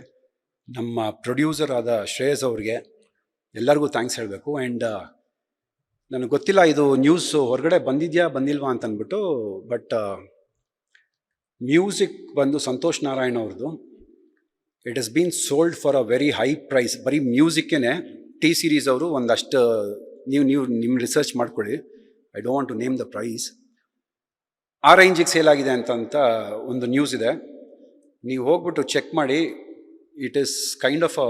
ನಮ್ಮ ಪ್ರೊಡ್ಯೂಸರ್ ಆದ ಶ್ರೇಯಸ್ ಅವ್ರಿಗೆ ಎಲ್ಲರಿಗೂ ಥ್ಯಾಂಕ್ಸ್ ಹೇಳಬೇಕು. ಆ್ಯಂಡ್ ನನಗೆ ಗೊತ್ತಿಲ್ಲ ಇದು ನ್ಯೂಸ್ ಹೊರಗಡೆ ಬಂದಿದೆಯಾ ಬಂದಿಲ್ವಾ ಅಂತ ಅಂದ್ಬಿಟ್ಟು, ಬಟ್ ಮ್ಯೂಸಿಕ್ ಬಂದು ಸಂತೋಷ್ ನಾರಾಯಣ್ ಅವ್ರದ್ದು. It has been sold for a very high price. ಬರೀ ಮ್ಯೂಸಿಕ್ಕೇ ಟಿ ಸೀರೀಸ್ ಅವರು ಒಂದಷ್ಟು ನೀವು ನಿಮ್ಮ ರಿಸರ್ಚ್ ಮಾಡ್ಕೊಳ್ಳಿ. I don't want to name the price. ಆ ರೇಂಜಿಗೆ ಸೇಲ್ ಆಗಿದೆ ಅಂತ ಒಂದು ನ್ಯೂಸ್ ಇದೆ. ನೀವು ಹೋಗ್ಬಿಟ್ಟು ಚೆಕ್ ಮಾಡಿ. It is kind of a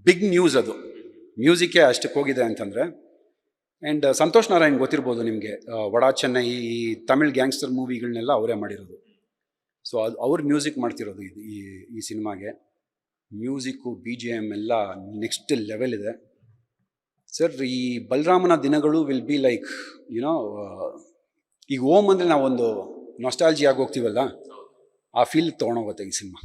big news. ಅದು ಮ್ಯೂಸಿಕ್ಕೇ ಅಷ್ಟಕ್ಕೆ ಹೋಗಿದೆ ಅಂತಂದರೆ. ಆ್ಯಂಡ್ ಸಂತೋಷ್ ನಾರಾಯಣ್ ಗೊತ್ತಿರ್ಬೋದು ನಿಮಗೆ, ವಡಾ ಚೆನ್ನೈ, ಈ ತಮಿಳ್ ಗ್ಯಾಂಗ್ಸ್ಟರ್ ಮೂವಿಗಳನ್ನೆಲ್ಲ ಅವರೇ ಮಾಡಿರೋದು. ಸೊ ಅದು ಅವ್ರ ಮ್ಯೂಸಿಕ್ ಮಾಡ್ತಿರೋದು ಇದು ಈ ಸಿನಿಮಾಗೆ. ಮ್ಯೂಸಿಕ್ಕು, BGM ಎಲ್ಲ ನೆಕ್ಸ್ಟ್ ಲೆವೆಲ್ ಇದೆ ಸರ್. ಈ ಬಲರಾಮನ ದಿನಗಳು ವಿಲ್ ಬಿ ಲೈಕ್ ಯುನೋ, ಈಗ ಓಮ್ ಅಂದರೆ ನಾವೊಂದು ನಾಸ್ಟಾಲಜಿ ಆಗಿ ಹೋಗ್ತೀವಲ್ಲ, ಆ ಫೀಲ್ ತೊಗೊಂಡೋಗುತ್ತೆ ಈ ಸಿನಿಮಾ.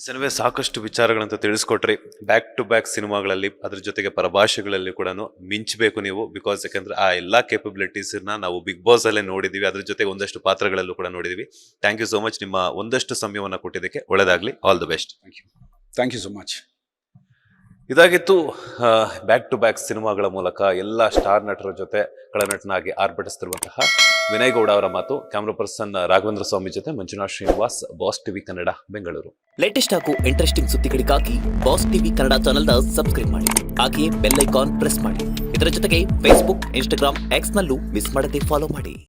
ಸಿನಿಮೆ ಸಾಕಷ್ಟು ವಿಚಾರಗಳಂತ ತಿಳಿಸ್ಕೊಟ್ರಿ. ಬ್ಯಾಕ್ ಟು ಬ್ಯಾಕ್ ಸಿನಿಮಾಗಳಲ್ಲಿ, ಅದ್ರ ಜೊತೆಗೆ ಪರಭಾಷೆಗಳಲ್ಲಿ ಕೂಡ ಮಿಂಚಬೇಕು ನೀವು. ಬಿಕಾಸ್ ಯಾಕಂದ್ರೆ ಆ ಎಲ್ಲ ಕೇಪಬಿಲಿಟೀಸ್ನ ನಾವು ಬಿಗ್ ಬಾಸ್ ಅಲ್ಲೇ ನೋಡಿದೀವಿ, ಅದ್ರ ಜೊತೆಗೆ ಒಂದಷ್ಟು ಪಾತ್ರಗಳಲ್ಲೂ ಕೂಡ ನೋಡಿದೀವಿ. ಥ್ಯಾಂಕ್ ಯು ಸೋ ಮಚ್ ನಿಮ್ಮ ಒಂದಷ್ಟು ಸಮಯವನ್ನು ಕೊಟ್ಟಿದ್ದಕ್ಕೆ. ಒಳ್ಳೆದಾಗ್ಲಿ, all the best. Thank you so much. ಇದಾಗಿತ್ತು ಬ್ಯಾಕ್ ಟು ಬ್ಯಾಕ್ ಸಿನಿಮಾಗಳ ಮೂಲಕ ಎಲ್ಲ ಸ್ಟಾರ್ ನಟರ ಜೊತೆ ಕಳನಟನಾಗಿ ಆರ್ಭಟಿಸ್ತಿರುವಂತಹ ವಿನಯ್ ಗೌಡ ಅವರ ಮಾತು. ಕ್ಯಾಮ್ರಾ ಪರ್ಸನ್ ರಾಘವೇಂದ್ರ ಸ್ವಾಮಿ ಜೊತೆ Manjunath Srinivas, boss TV Kannada, Bengaluru. Latest ಹಾಗೂ ಇಂಟ್ರೆಸ್ಟಿಂಗ್ ಸುದ್ದಿಗಳಿಗಾಗಿ ಬಾಸ್ ಟಿವಿ ಕನ್ನಡ ಚಾನೆಲ್ನ ಸಬ್ಸ್ಕ್ರೈಬ್ ಮಾಡಿ. ಹಾಗೆಯೇ ಬೆಲ್ ಐಕಾನ್ ಪ್ರೆಸ್ ಮಾಡಿ. ಇದರ ಜೊತೆಗೆ ಫೇಸ್ಬುಕ್, ಇನ್ಸ್ಟಾಗ್ರಾಮ್, ಎಕ್ಸ್ ನಲ್ಲೂ ಮಿಸ್ ಮಾಡದೆ ಫಾಲೋ ಮಾಡಿ.